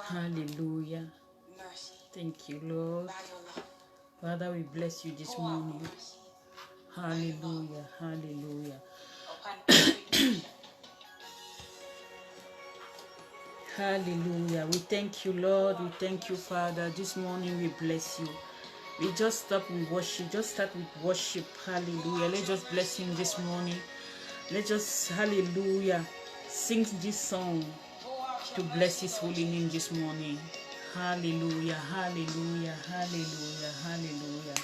Hallelujah. Thank you, Lord. Father, we bless you this morning. Hallelujah. Hallelujah. Hallelujah. We thank you, Lord. We thank you, Father. This morning we bless you. We just start with worship. Just start with worship. Hallelujah. Let's just bless him this morning. Let's just, hallelujah, sing this song to bless his holy name this morning. Hallelujah. Hallelujah. Hallelujah. Hallelujah.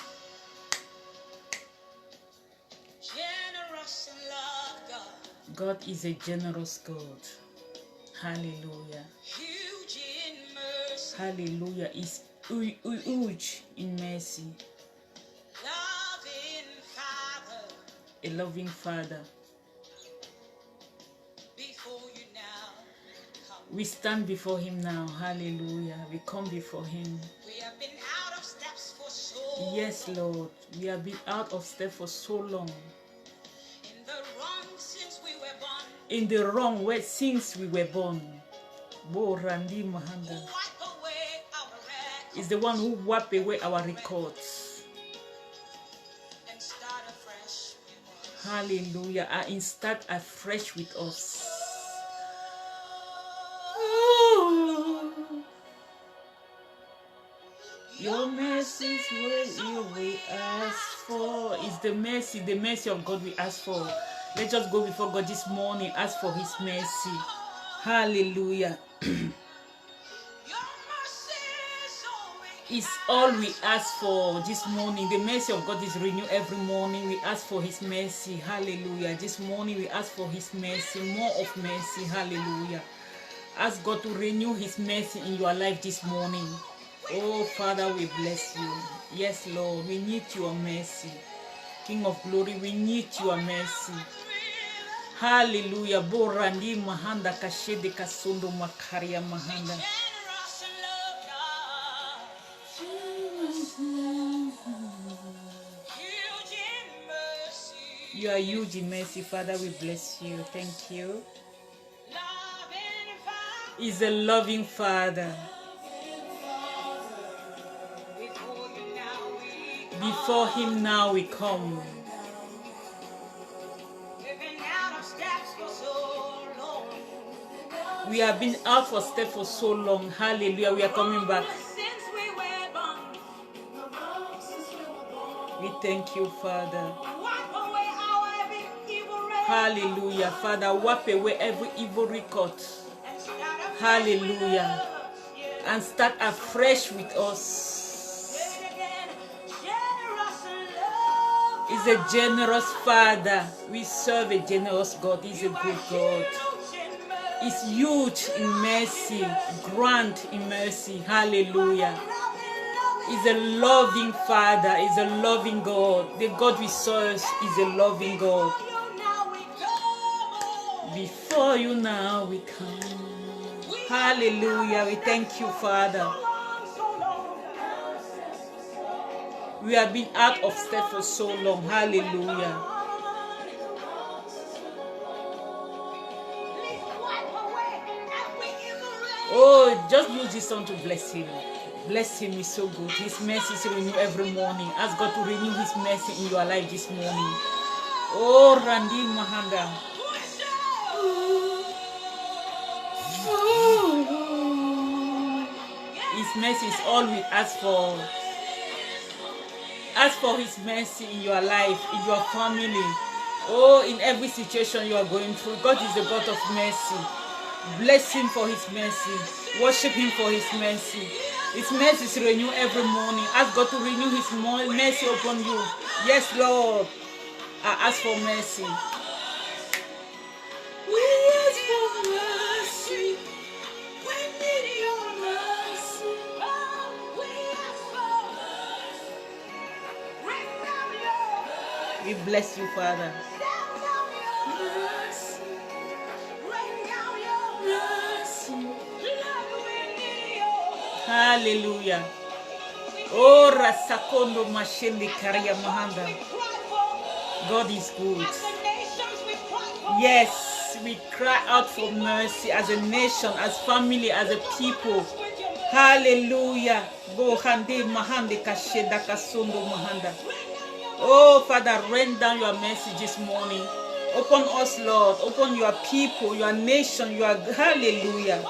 Generous and love God. God is a generous God. Hallelujah. Huge in mercy. Hallelujah. Is huge in mercy. Loving Father. A loving Father. Before you now. We stand before him now. Hallelujah. We come before him. We have been out of steps for so long. Yes, Lord. We have been out of step for so long. In the wrong since we were born. In the wrong way since we were born. Bo Randi Mahanda is the one who wipe away our records. And start afresh with us. Hallelujah. And start afresh with us. Your mercy is what we ask for. Is the mercy of God we ask for. Let's just go before God this morning, ask for his mercy. Hallelujah. It's all we ask for this morning. The mercy of God is renewed every morning. We ask for his mercy. Hallelujah. This morning we ask for his mercy, more of mercy. Hallelujah. Ask God to renew his mercy in your life this morning. Oh, Father, we bless you. Yes, Lord, we need your mercy. King of glory, we need your mercy. Hallelujah. Borandi mahanda kashede kasundo makaria mahanda. You are huge in mercy, Father. We bless you. Thank you. He's a loving Father. Before him now we come. We have been out for step for so long. Hallelujah. We are coming back. We thank you, Father. Hallelujah. Father, wipe away every evil record. Hallelujah. And start afresh with us. He's a generous Father. We serve a generous God. He's a good God. He's huge in mercy, grand in mercy. Hallelujah. He's a loving Father. He's a loving God. The God we serve is a loving God. Before you now we come. Hallelujah. We thank you, Father. We have been out of step for so long. Hallelujah. Oh, just use this song to bless him. Bless him is so good. His mercy is renewed every morning. Ask God to renew his mercy in your life this morning. Oh, Randi Mahanda. His mercy is all we ask for. Ask for his mercy in your life, in your family. Oh, in every situation you are going through. God is the God of mercy. Bless him for his mercy. Worship him for his mercy. His mercy is renewed every morning. Ask God to renew his mercy upon you. Yes, Lord. I ask for mercy. We ask for mercy. We need your mercy. We ask for mercy. We bless you, Father. Hallelujah. Oh, Rasakondo Mashende Karia Mahanda. God is good. Yes, we cry out for mercy as a nation, as family, as a people. Hallelujah. Go hande mahande kasheda kasondo mahanda. Oh, Father, rain down your mercy this morning. Upon us, Lord. Upon your people, your nation, your hallelujah.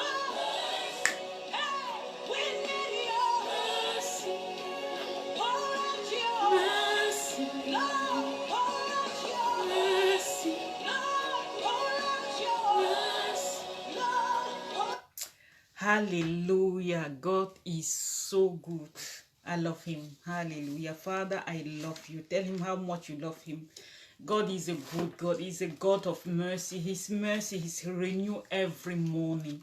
Hallelujah. God is so good. I love him. Hallelujah. Father, I love you. Tell him how much you love him. God is a good God. He's a God of mercy. His mercy is renewed every morning.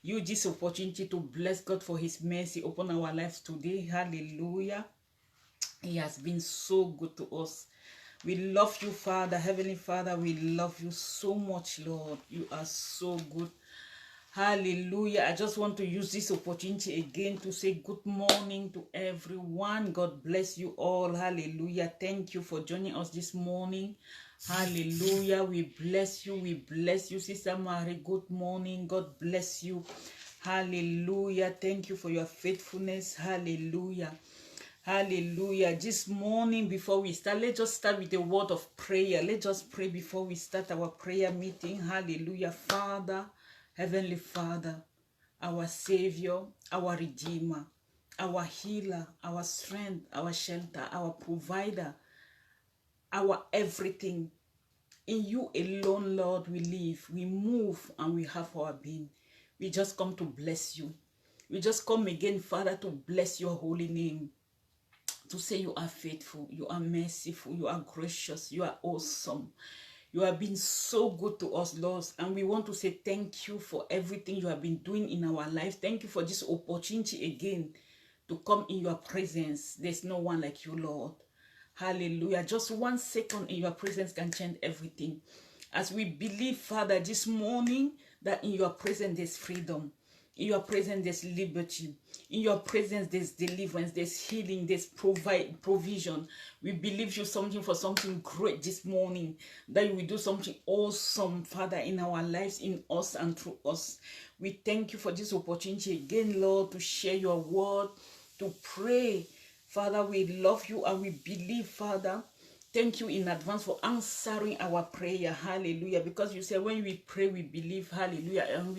Use this opportunity to bless God for his mercy upon our lives today. Hallelujah. He has been so good to us. We love you, Father. Heavenly Father, we love you so much, Lord. You are so good. Hallelujah. I just want to use this opportunity again to say good morning to everyone. God bless you all. Hallelujah. Thank you for joining us this morning. Hallelujah. We bless you. We bless you, Sister Mary. Good morning. God bless you. Hallelujah. Thank you for your faithfulness. Hallelujah. Hallelujah. This morning, before we start, let's just start with a word of prayer. Let's just pray before we start our prayer meeting. Hallelujah. Father, Heavenly Father, our Savior, our Redeemer, our Healer, our Strength, our Shelter, our Provider, our everything. In you alone, Lord, we live, we move, and we have our being. We just come to bless you. We just come again, Father, to bless your holy name. To say you are faithful, you are merciful, you are gracious, you are awesome. You have been so good to us, Lord, and we want to say thank you for everything you have been doing in our life. Thank you for this opportunity again to come in your presence. There's no one like you, Lord. Hallelujah. Just 1 second in your presence can change everything. As we believe, Father, this morning that in your presence there's freedom. In your presence there's liberty. In your presence there's deliverance, there's healing, there's provision. We believe you something for something great this morning, that you will do something awesome, Father, in our lives, in us and through us. We thank you for this opportunity again, Lord, to share your word, to pray. Father, we love you and we believe, Father. Thank you in advance for answering our prayer. Hallelujah. Because you said when we pray, we believe. Hallelujah. And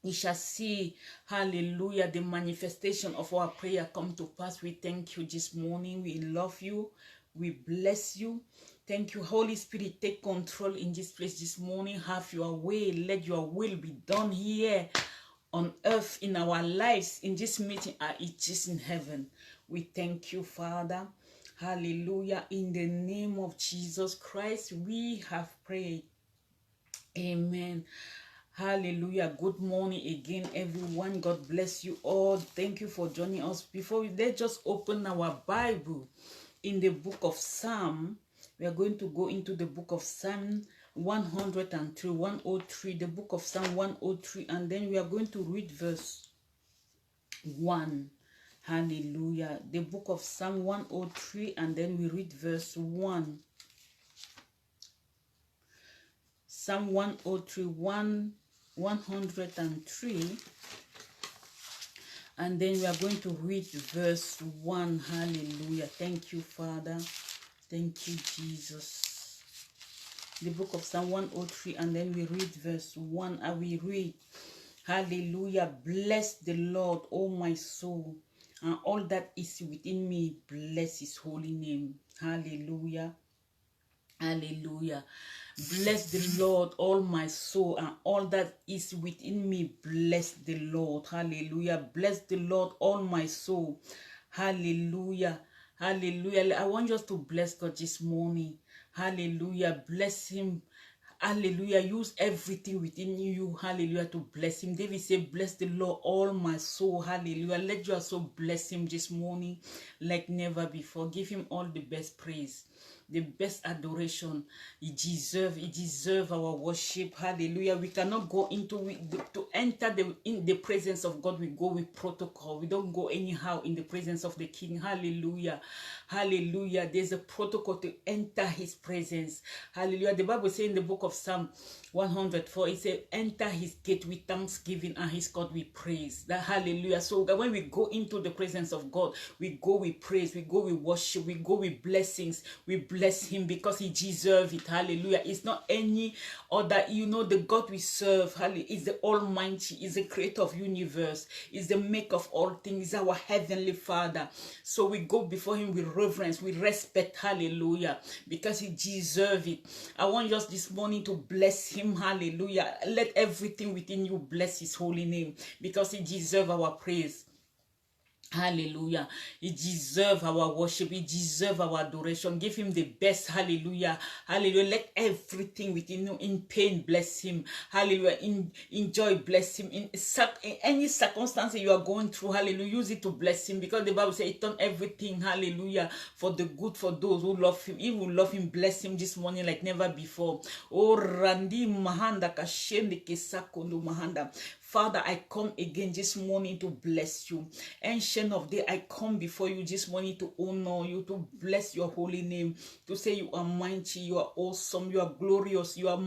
we shall see, hallelujah, the manifestation of our prayer come to pass. We thank you this morning. We love you. We bless you. Thank you, Holy Spirit. Take control in this place this morning. Have your way. Let your will be done here on earth, in our lives, in this meeting, as it is in heaven. We thank you, Father. Hallelujah. In the name of Jesus Christ, we have prayed. Amen. Hallelujah. Good morning again, everyone. God bless you all. Thank you for joining us. Before let's just open our Bible in the book of Psalm. We are going to go into the book of Psalm 103, 103, the book of Psalm 103, and then we are going to read verse 1. Hallelujah. The book of Psalm 103, and then we read verse 1. Psalm 103, 103, and then we are going to read verse 1. Hallelujah. Thank you, Father. Thank you, Jesus. The book of Psalm 103, and then we read verse 1. And we read, hallelujah. Bless the Lord, O my soul, and all that is within me, bless his holy name. Hallelujah. Hallelujah. Bless the Lord, all my soul, and all that is within me. Bless the Lord. Hallelujah. Bless the Lord, all my soul. Hallelujah. Hallelujah. I want us to bless God this morning. Hallelujah. Bless him. Hallelujah. Use everything within you. Hallelujah. To bless him. David said, bless the Lord, all my soul. Hallelujah. Let your soul bless him this morning like never before. Give him all the best praise, the best adoration. He deserve our worship. Hallelujah. We cannot go into to enter in the presence of God. We go with protocol. We don't go anyhow in the presence of the King. Hallelujah. Hallelujah. There's a protocol to enter his presence. Hallelujah. The Bible says in the book of Psalm, 104, it says, enter his gate with thanksgiving and his court with praise. That hallelujah. So that when we go into the presence of God, we go with praise, we go with worship, we go with blessings, we bless him because he deserves it. Hallelujah. It's not any other, the God we serve, hallelujah, is the Almighty, is the creator of universe, is the maker of all things, is our heavenly Father. So we go before him with reverence, with respect, hallelujah, because he deserves it. I want us this morning to bless him, hallelujah. Let everything within you bless his holy name because he deserves our praise. Hallelujah. He deserves our worship. He deserves our adoration. Give him the best. Hallelujah. Hallelujah. Let everything within you in pain bless him. Hallelujah. In joy bless him. In any circumstance you are going through, hallelujah, use it to bless him because the Bible says it turn everything, hallelujah, for the good for those who love him. If we love him, bless him this morning like never before. Oh, Randi Mahanda Kashende Kesakondo Mahanda. Father, I come again this morning to bless you. Ancient of Day, I come before you this morning to honor you, to bless your holy name, to say you are mighty, you are awesome, you are glorious, you are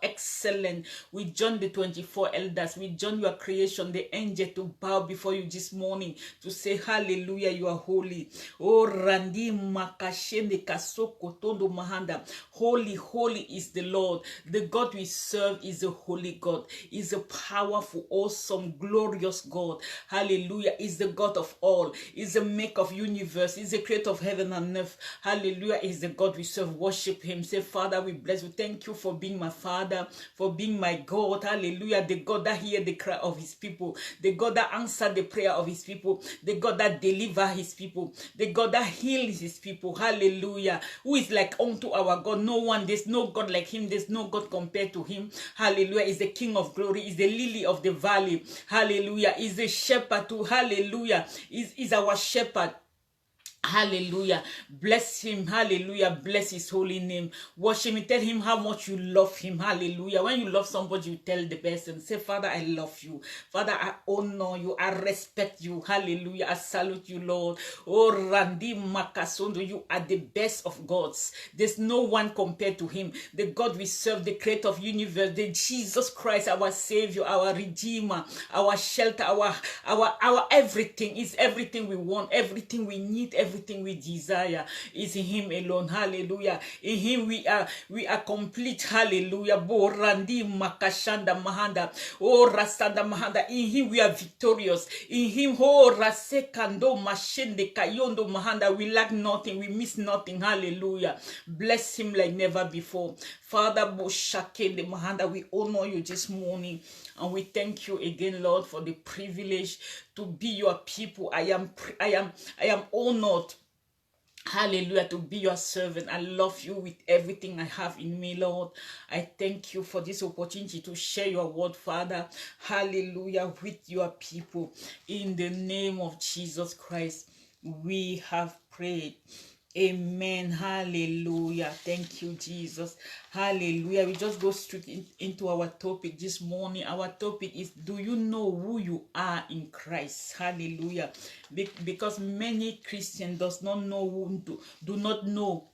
excellent. We join the 24 elders, we join your creation, the angel, to bow before you this morning, to say hallelujah, you are holy. Oh, Randi Makashende Kasoko Tondo Mahanda. Holy, holy is the Lord. The God we serve is a holy God, is a powerful, awesome, glorious God. Hallelujah. Is the God of all, is the maker of universe, is the creator of heaven and earth. Hallelujah. Is the God we serve. Worship him. Say, Father, we bless you. Thank you for being my Father, for being my God. Hallelujah. The God that hears the cry of his people, the God that answers the prayer of his people, the God that delivers his people, the God that heals his people. Hallelujah. Who is like unto our God? No one. There's no God like him. There's no God compared to him. Hallelujah. Is the King of glory, is the lily of the valley. Hallelujah. Is the shepherd too. Hallelujah. Is our shepherd. Hallelujah. Bless him. Hallelujah. Bless his holy name. Worship him. Tell him how much you love him. Hallelujah. When you love somebody, you tell the person, say, Father, I love you. Father, I honor you. I respect you. Hallelujah. I salute you, Lord. Oh, Randi Makasondo, you are the best of gods. There's no one compared to him. The God we serve, the creator of universe, the Jesus Christ, our Savior, our Redeemer, our shelter, our everything, is everything we want, everything we need, everything we desire is in him alone. Hallelujah. In him we are complete. Hallelujah. Bo Randi Makashanda Mahanda. Oh, Rasanda Mahanda. In him we are victorious. In him, oh, Rasekando Mashende Kayondo Mahanda. We lack nothing. We miss nothing. Hallelujah. Bless him like never before. Father, Bo Shakende Mahanda, we honor you this morning. And we thank you again, Lord, for the privilege to be your people. I am honored. Hallelujah, to be your servant. I love you with everything I have in me, Lord. I thank you for this opportunity to share your word, Father. Hallelujah, with your people. In the name of Jesus Christ, we have prayed. Amen. Hallelujah. Thank you, Jesus. Hallelujah. We just go straight into our topic this morning. Our topic is, do you know who you are in Christ? Hallelujah. Because many Christians do not know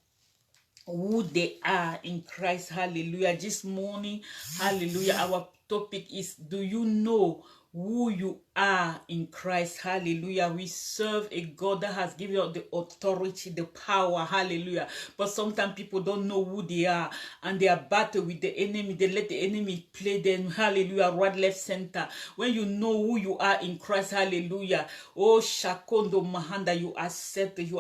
who they are in Christ. Hallelujah. This morning, hallelujah, our topic is, do you know who you are in Christ? Hallelujah. We serve a God that has given us the authority, the power. Hallelujah. But sometimes people don't know who they are, and they are battle with the enemy. They let the enemy play them. Hallelujah. Right, left, center. When you know who you are in Christ, hallelujah. Oh, Shakondo Mahanda, you are set. You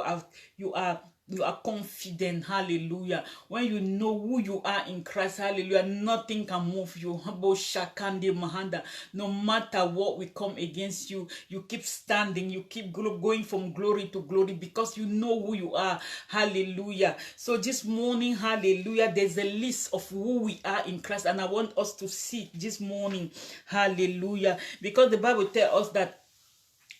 are confident. Hallelujah. When you know who you are in Christ, hallelujah, nothing can move you. No matter what will come against you, you keep standing, you keep going from glory to glory because you know who you are. Hallelujah. So this morning, hallelujah, there's a list of who we are in Christ, and I want us to see this morning. Hallelujah. Because the Bible tells us that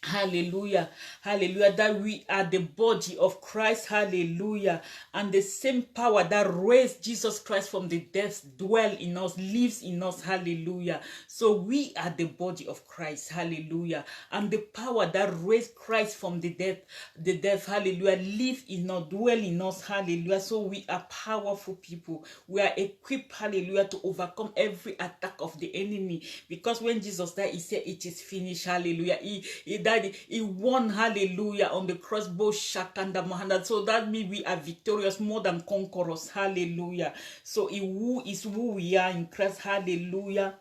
Hallelujah, hallelujah, that we are the body of Christ, hallelujah, and the same power that raised Jesus Christ from the dead dwell in us, lives in us, hallelujah. So we are the body of Christ, hallelujah, and the power that raised Christ from the death, hallelujah, live in us, dwell in us, hallelujah. So we are powerful people. We are equipped, hallelujah, to overcome every attack of the enemy, because when Jesus died, he said it is finished, hallelujah. He won, hallelujah, on the cross, both Shakanda Mahanda. So that means we are victorious, more than conquerors, hallelujah. So who is who we are in Christ, hallelujah.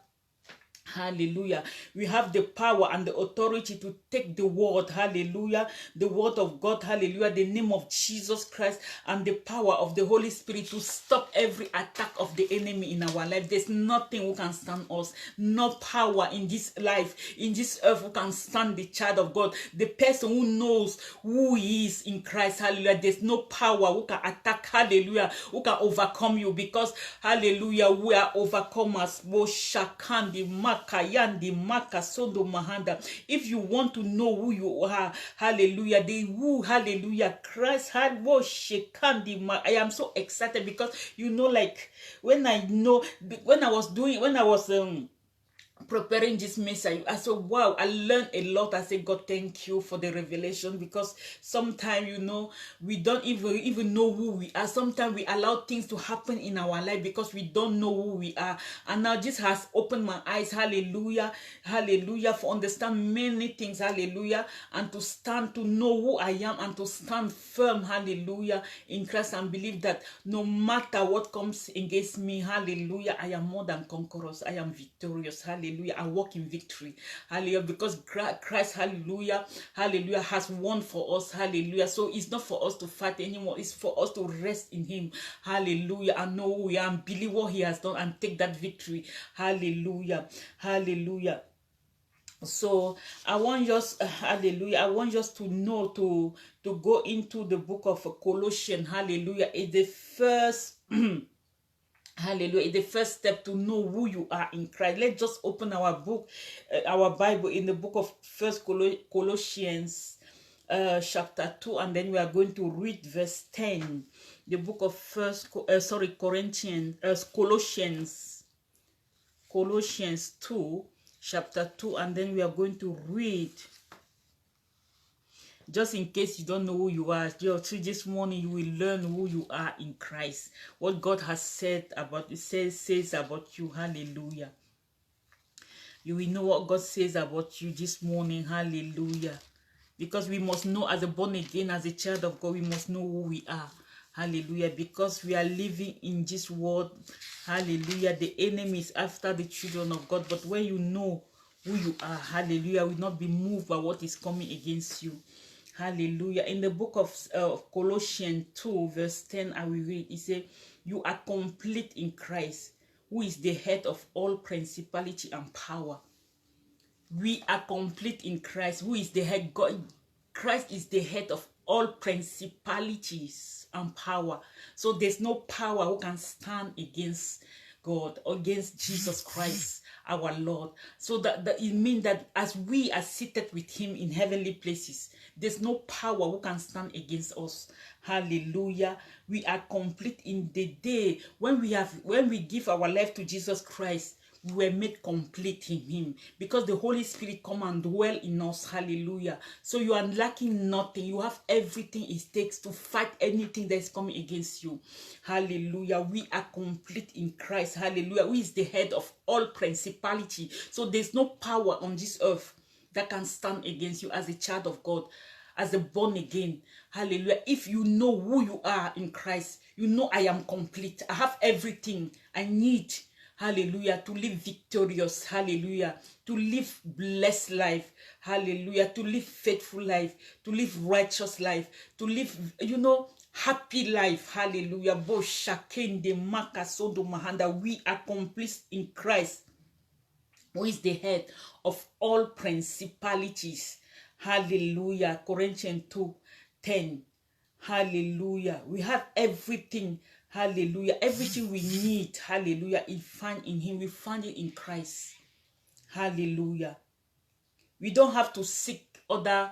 Hallelujah. We have the power and the authority to take the word, hallelujah, the word of God, hallelujah, the name of Jesus Christ, and the power of the Holy Spirit to stop every attack of the enemy in our life. There's nothing who can stand us, no power in this life, in this earth, who can stand the child of God, the person who knows who he is in Christ, hallelujah. There's no power who can attack, hallelujah, who can overcome you, because, hallelujah, we are overcomers. If you want to know who you are, hallelujah, the who, hallelujah, Christ had. I am so excited because, you know, like when I was preparing this message, I said, wow, I learned a lot. I said, God, thank you for the revelation, because sometimes, you know, we don't even know who we are. Sometimes we allow things to happen in our life because we don't know who we are. And now this has opened my eyes, hallelujah, hallelujah, for understand many things, hallelujah, and to stand, to know who I am, and to stand firm, hallelujah, in Christ, and believe that no matter what comes against me, hallelujah, I am more than conquerors. I am victorious, hallelujah. I walk in victory, hallelujah, because Christ, hallelujah, hallelujah, has won for us, hallelujah. So it's not for us to fight anymore, it's for us to rest in him, hallelujah, and know who we are and believe what he has done and take that victory, hallelujah, hallelujah. So I want just hallelujah, I want just to know, to go into the book of Colossians, hallelujah. It's the first hallelujah, the first step to know who you are in Christ. Let's just open our book, our Bible, in the book of First Colossians, chapter 2, and then we are going to read verse 10. The book of Colossians 2, chapter 2, and then we are going to read. Just in case you don't know who you are, this morning you will learn who you are in Christ. What God has said about you, says about you, hallelujah. You will know what God says about you this morning, hallelujah. Because we must know, as a born again, as a child of God, we must know who we are, hallelujah. Because we are living in this world, hallelujah. The enemy is after the children of God, but when you know who you are, hallelujah, will not be moved by what is coming against you. Hallelujah. In the book of Colossians 2, verse 10, I will read. It says, you are complete in Christ, who is the head of all principality and power. We are complete in Christ, who is the head. God, Christ is the head of all principalities and power. So there's no power who can stand against God, against Jesus Christ, our Lord. So that it means that as we are seated with him in heavenly places, there's no power who can stand against us. Hallelujah. We are complete in the day when we give our life to Jesus Christ. We were made complete in him, because the Holy Spirit come and dwell in us. Hallelujah. So you are lacking nothing. You have everything it takes to fight anything that is coming against you. Hallelujah. We are complete in Christ. Hallelujah. Who is the head of all principality. So there's no power on this earth that can stand against you as a child of God, as a born again. Hallelujah. If you know who you are in Christ, you know I am complete. I have everything I need. Hallelujah. To live victorious. Hallelujah. To live blessed life. Hallelujah. To live faithful life. To live righteous life. To live, happy life. Hallelujah. We are complete in Christ, who is the head of all principalities. Hallelujah. Corinthians 2:10. Hallelujah. We have everything. Hallelujah. Everything we need. Hallelujah. We find in him. We find it in Christ. Hallelujah. We don't have to seek other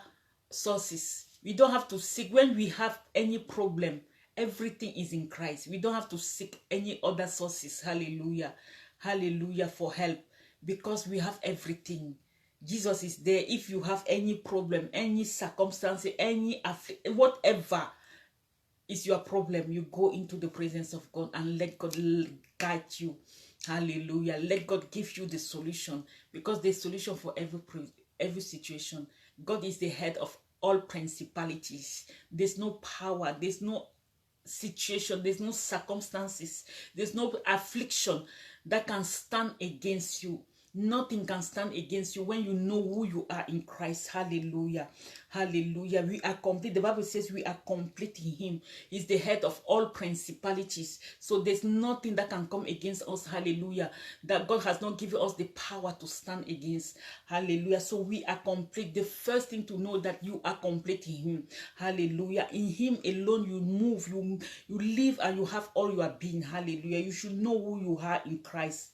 sources. We don't have to seek. When we have any problem, everything is in Christ. We don't have to seek any other sources. Hallelujah. Hallelujah, for help, because we have everything. Jesus is there. If you have any problem, any circumstance, any whatever is your problem, you go into the presence of God and let God guide you. Hallelujah. Let God give you the solution, because the solution for every situation. God is the head of all principalities. There's no power, there's no situation, there's no circumstances, there's no affliction that can stand against you. Nothing can stand against you when you know who you are in Christ. Hallelujah. Hallelujah. We are complete. The Bible says we are complete in him. He's the head of all principalities. So there's nothing that can come against us. Hallelujah. That God has not given us the power to stand against. Hallelujah. So we are complete. The first thing to know that you are complete in him. Hallelujah. In him alone you move, you live, and you have all you are being. Hallelujah. You should know who you are in Christ.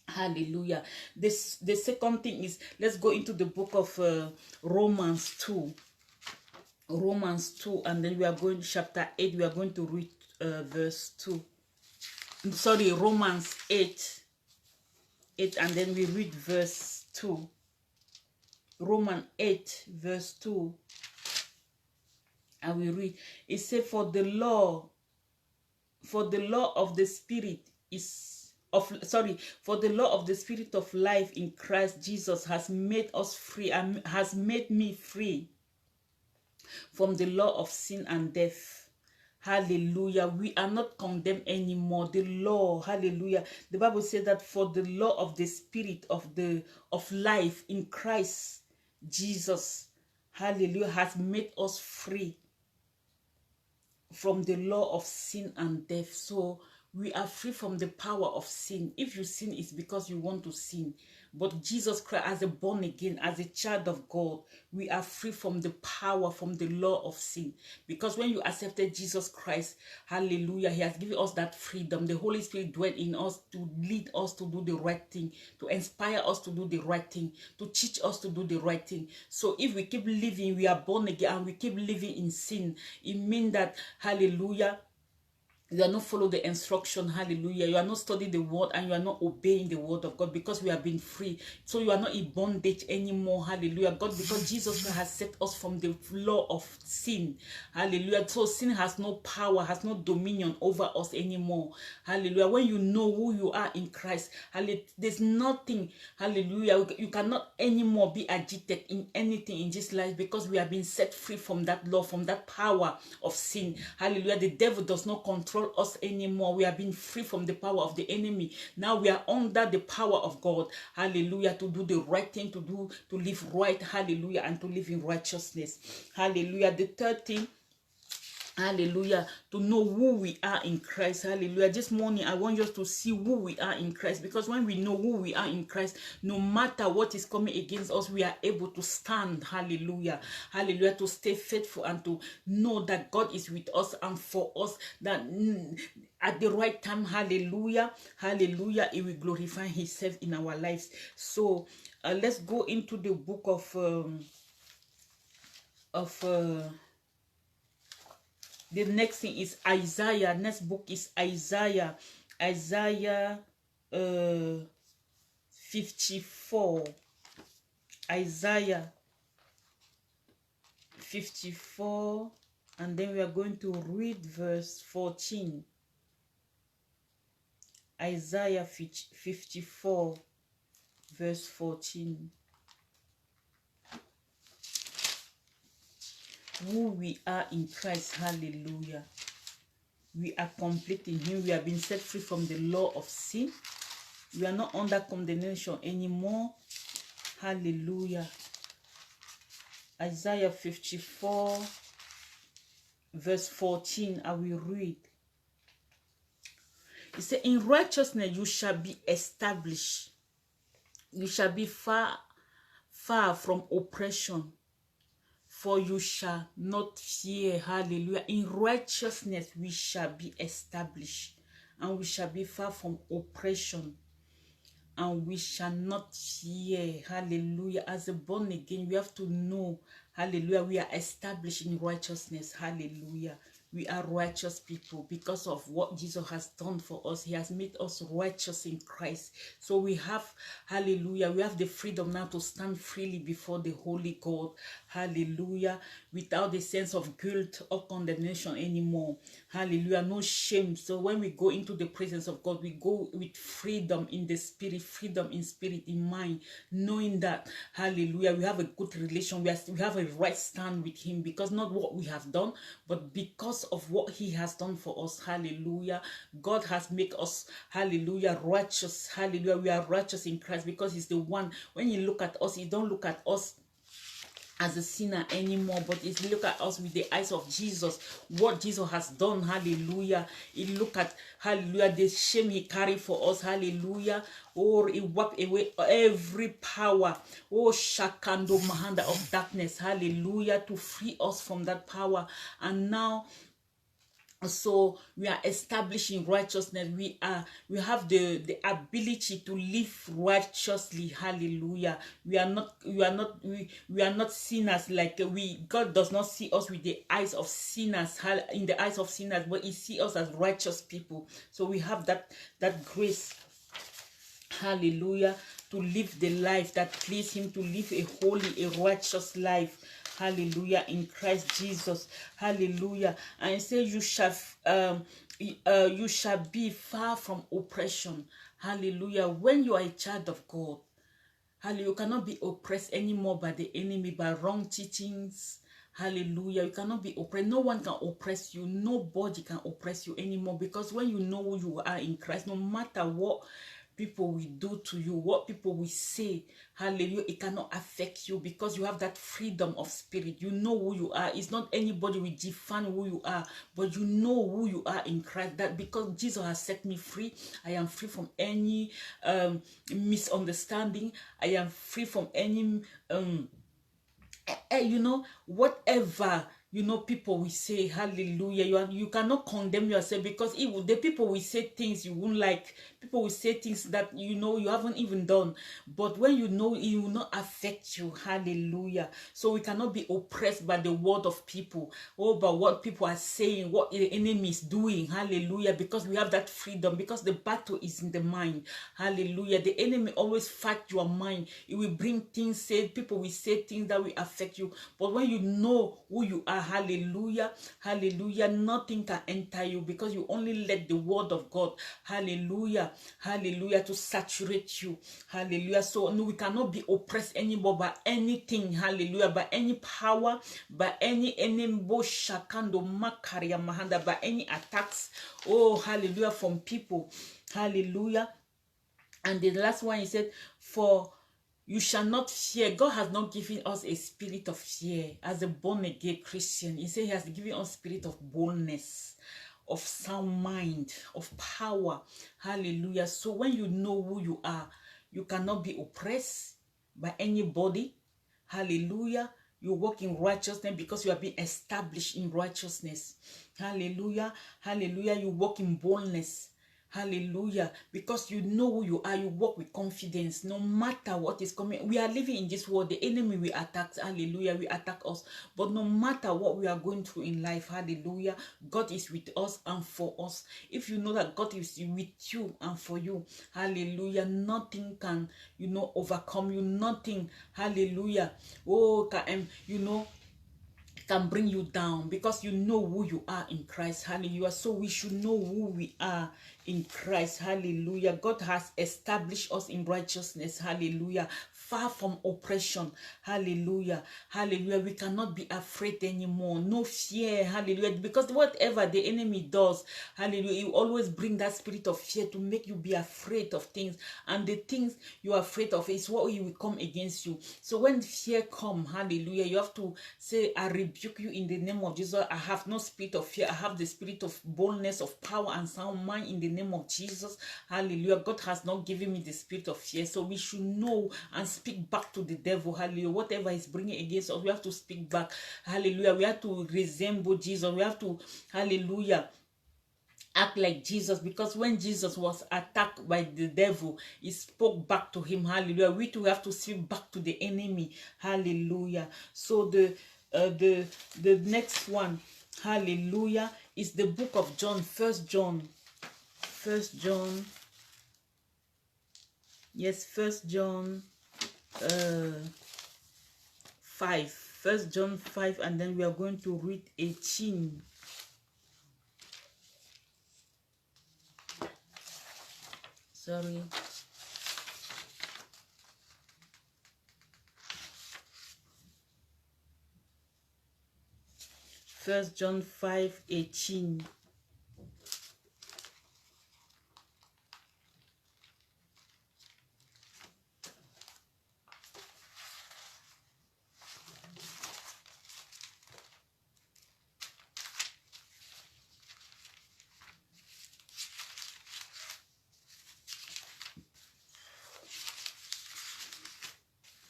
Hallelujah. The second thing is, let's go into the book of Romans 2. Romans 2, and then we are going to chapter 8. We are going to read verse 2. Sorry, Romans 8, and then we read verse 2. Romans 8, verse 2. And we read, it says, for the law of the Spirit for the law of the Spirit of life in Christ Jesus has made us free, and has made me free from the law of sin and death. Hallelujah. We are not condemned anymore. The law, hallelujah. The Bible says that for the law of the Spirit of life in Christ Jesus, hallelujah, has made us free from the law of sin and death. So we are free from the power of sin. If you sin, it's because you want to sin. But Jesus Christ, as a born again, as a child of God, we are free from the power, from the law of sin. Because when you accepted Jesus Christ, hallelujah, he has given us that freedom. The Holy Spirit dwells in us to lead us to do the right thing, to inspire us to do the right thing, to teach us to do the right thing. So if we keep living, we are born again, and we keep living in sin, it means that, hallelujah, you are not following the instruction. Hallelujah. You are not studying the word, and you are not obeying the word of God, because we have been free. So you are not in bondage anymore. Hallelujah. God, because Jesus has set us from the law of sin. Hallelujah. So sin has no power, has no dominion over us anymore. Hallelujah. When you know who you are in Christ, hallelujah, there's nothing, hallelujah, you cannot anymore be agitated in anything in this life, because we have been set free from that law, from that power of sin. Hallelujah. The devil does not control us anymore. We have been free from the power of the enemy. Now we are under the power of God. Hallelujah. To do the right thing, to live right. Hallelujah. And to live in righteousness. Hallelujah. The third thing, hallelujah, to know who we are in Christ. Hallelujah. This morning I want us to see who we are in Christ, because when we know who we are in Christ, no matter what is coming against us, we are able to stand. Hallelujah. Hallelujah. To stay faithful, and to know that God is with us and for us, that at the right time, hallelujah, hallelujah, he will glorify himself in our lives. So let's go into the book of the next thing is Isaiah. Next book is Isaiah. Isaiah 54. Isaiah 54. And then we are going to read verse 14. Isaiah 54, verse 14. Who we are in Christ. Hallelujah. We are complete in him. We have been set free from the law of sin. We are not under condemnation anymore. Hallelujah. Isaiah 54, verse 14. I will read. It says, in righteousness you shall be established. You shall be far from oppression, for you shall not fear. Hallelujah. In righteousness we shall be established, and we shall be far from oppression. and we shall not fear. Hallelujah. As a born again, we have to know, hallelujah, we are established in righteousness. Hallelujah. We are righteous people because of what Jesus has done for us. He has made us righteous in Christ. So we have, hallelujah, we have the freedom now to stand freely before the Holy God. Hallelujah. Without the sense of guilt or condemnation anymore. Hallelujah. No shame. So when we go into the presence of God, we go with freedom in the spirit, freedom in spirit, in mind, knowing that, hallelujah, we have a good relation. We have a right stand with Him, because not what we have done, but because of what He has done for us. Hallelujah. God has made us, hallelujah, righteous. Hallelujah. We are righteous in Christ because He's the one. When you look at us, you don't look at us as a sinner anymore, but it's look at us with the eyes of Jesus, what Jesus has done. Hallelujah. He look at, hallelujah, the shame He carried for us. Hallelujah. Or He wiped away every power, oh Shakando Mahanda, of darkness. Hallelujah. To free us from that power. And now, so we are establishing righteousness. We have the ability to live righteously. Hallelujah. We are not sinners. Like God does not see us with the eyes of sinners, in the eyes of sinners, but He sees us as righteous people. So we have that grace, hallelujah, to live the life that pleases Him, to live a holy, a righteous life. Hallelujah, in Christ Jesus. Hallelujah. And He says, you shall be far from oppression. Hallelujah. When you are a child of God, hallelujah, you cannot be oppressed anymore by the enemy, by wrong teachings. Hallelujah. You cannot be oppressed. No one can oppress you. Nobody can oppress you anymore, because when you know who you are in Christ, no matter what people will do to you, what people will say, hallelujah, it cannot affect you, because you have that freedom of spirit. You know who you are. It's not anybody will define who you are, but you know who you are in Christ. That because Jesus has set me free, I am free from any misunderstanding. I am free from any whatever people will say. Hallelujah. You cannot condemn yourself, because the people will say things you won't like. People will say things that you haven't even done, but when it will not affect you. Hallelujah. So we cannot be oppressed by the word of people, or by what people are saying, what the enemy is doing. Hallelujah. Because we have that freedom, because the battle is in the mind. Hallelujah. The enemy always fight your mind. It will bring things, people will say things that will affect you, but when you know who you are, hallelujah, hallelujah, nothing can enter you, because you only let the word of God, hallelujah, hallelujah, to saturate you. Hallelujah. So no, we cannot be oppressed anymore by anything. Hallelujah. By any power, by any enemy, shakando makaria mahanda, by any attacks, oh hallelujah, from people. Hallelujah. And the last one, He said, for you shall not fear. God has not given us a spirit of fear. As a born-again Christian, He said He has given us a spirit of boldness, of sound mind, of power. Hallelujah. So when you know who you are, you cannot be oppressed by anybody. Hallelujah. You walk in righteousness because you have been established in righteousness. Hallelujah. Hallelujah. You walk in boldness. Hallelujah. Because you know who you are, you walk with confidence no matter what is coming. We are living in this world. The enemy will attack. Hallelujah. We attack us. But no matter what we are going through in life, hallelujah, God is with us and for us. If you know that God is with you and for you, hallelujah, nothing can, overcome you. Nothing, hallelujah, can bring you down, because you know who you are in Christ. Hallelujah. So we should know who we are in Christ. Hallelujah. God has established us in righteousness. Hallelujah. Far from oppression. Hallelujah. Hallelujah. We cannot be afraid anymore. No fear. Hallelujah. Because whatever the enemy does, hallelujah, he will always bring that spirit of fear to make you be afraid of things. And the things you are afraid of is what he will come against you. So when fear comes, hallelujah, you have to say, I rebuke you in the name of Jesus. I have no spirit of fear. I have the spirit of boldness, of power and sound mind in the name of Jesus. Hallelujah. God has not given me the spirit of fear. So we should know and speak back to the devil. Hallelujah. Whatever is bringing against us, we have to speak back. Hallelujah. We have to resemble Jesus. We have to, hallelujah, act like Jesus, because when Jesus was attacked by the devil, he spoke back to him. Hallelujah. We too have to speak back to the enemy. Hallelujah. So the next one, hallelujah, is the book of John. First John. Yes, First John 5. First John 5, and then we are going to read 18. Sorry. First John 5:18.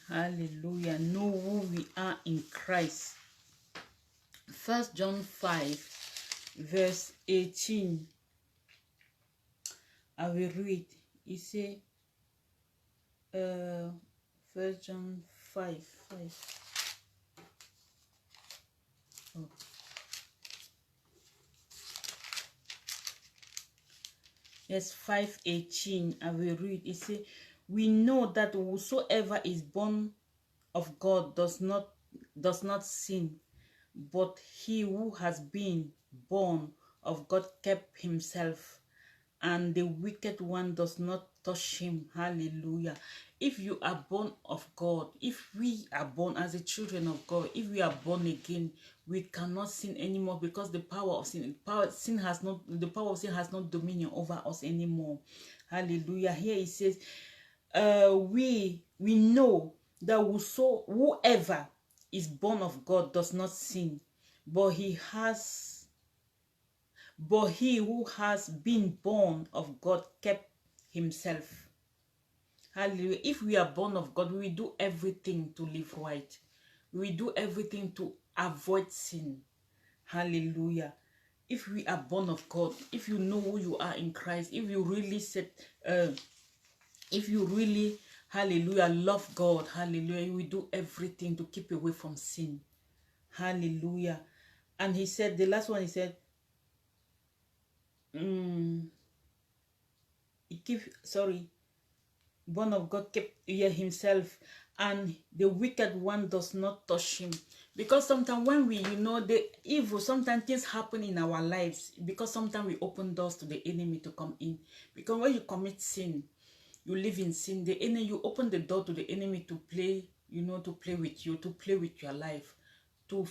Hallelujah. Know who we are in Christ. First John 5 verse 18. I will read. He say, First John 5. Oh. Yes, 5:18. I will read. It say, we know that whosoever is born of God does not sin, but he who has been born of God kept himself, and the wicked one does not touch him. Hallelujah. If you are born of God, if we are born as a children of God, if we are born again, we cannot sin anymore, because the power of sin has not dominion over us anymore. Hallelujah. Here it says, we know that whoever is born of God does not sin, but he who has been born of God kept himself. Hallelujah. If we are born of God, we will do everything to live right. We will do everything to avoid sin. Hallelujah. If we are born of God, if you know who you are in Christ, if you really hallelujah, love God, hallelujah, you will do everything to keep away from sin. Hallelujah. And he said, the last one, he said, born of God kept himself, and the wicked one does not touch him. Because sometimes when we, the evil, sometimes things happen in our lives, because sometimes we open doors to the enemy to come in. Because when you commit sin, you live in sin, the enemy, you open the door to the enemy to play, to play with you, to play with your life, to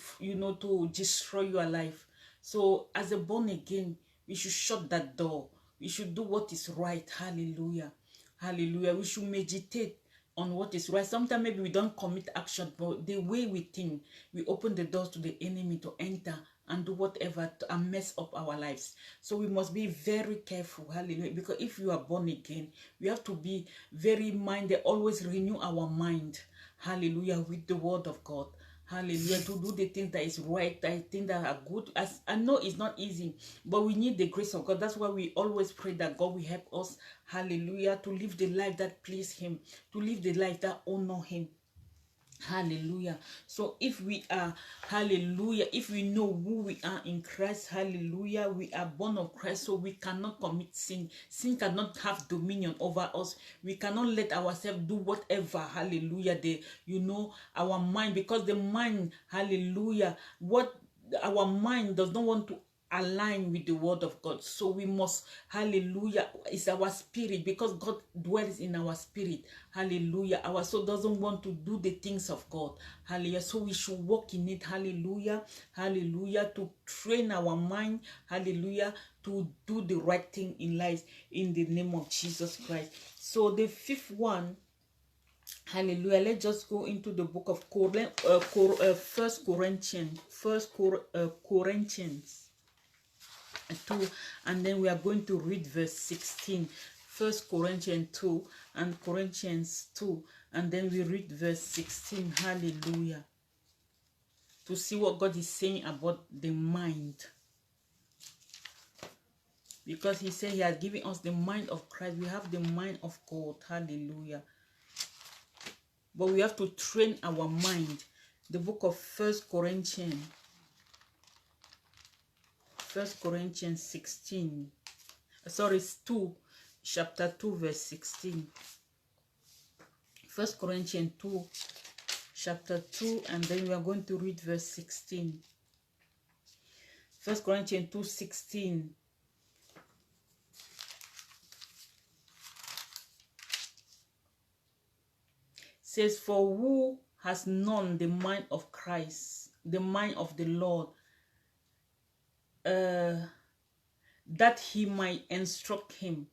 destroy your life. So as a born again, we should shut that door. We should do what is right. Hallelujah. Hallelujah. We should meditate on what is right. Sometimes maybe we don't commit action, but the way we think, we open the doors to the enemy to enter and do whatever and mess up our lives. So we must be very careful. Hallelujah. Because if you are born again, we have to be very minded, always renew our mind. Hallelujah. With the word of God. Hallelujah. To do the things that is right, I think that are good. As I know it's not easy, but we need the grace of God. That's why we always pray that God will help us, hallelujah, to live the life that please him, to live the life that honor him. Hallelujah. So if we are, hallelujah, if we know who we are in Christ, hallelujah, we are born of Christ, so we cannot commit sin. Sin cannot have dominion over us. We cannot let ourselves do whatever, hallelujah, our mind, because the mind, hallelujah, our mind does not want to align with the word of God. So we must, hallelujah, it's our spirit, because God dwells in our spirit. Hallelujah. Our soul doesn't want to do the things of God. Hallelujah. So we should walk in it. Hallelujah. Hallelujah. To train our mind. Hallelujah. To do the right thing in life, in the name of Jesus Christ. So the fifth one, hallelujah, let's just go into the book of First Corinthians 2, and then we are going to read verse 16. First Corinthians 2 and Corinthians 2, and then we read verse 16. Hallelujah. To see what God is saying about the mind. Because he said he has given us the mind of Christ. We have the mind of God. Hallelujah. But we have to train our mind. The book of First Corinthians 16. Sorry, it's 2. Chapter 2, verse 16. 1 Corinthians 2, chapter 2, and then we are going to read verse 16. 1 Corinthians 2, 16. Says, for who has known the mind of Christ, the mind of the Lord, that he might instruct him?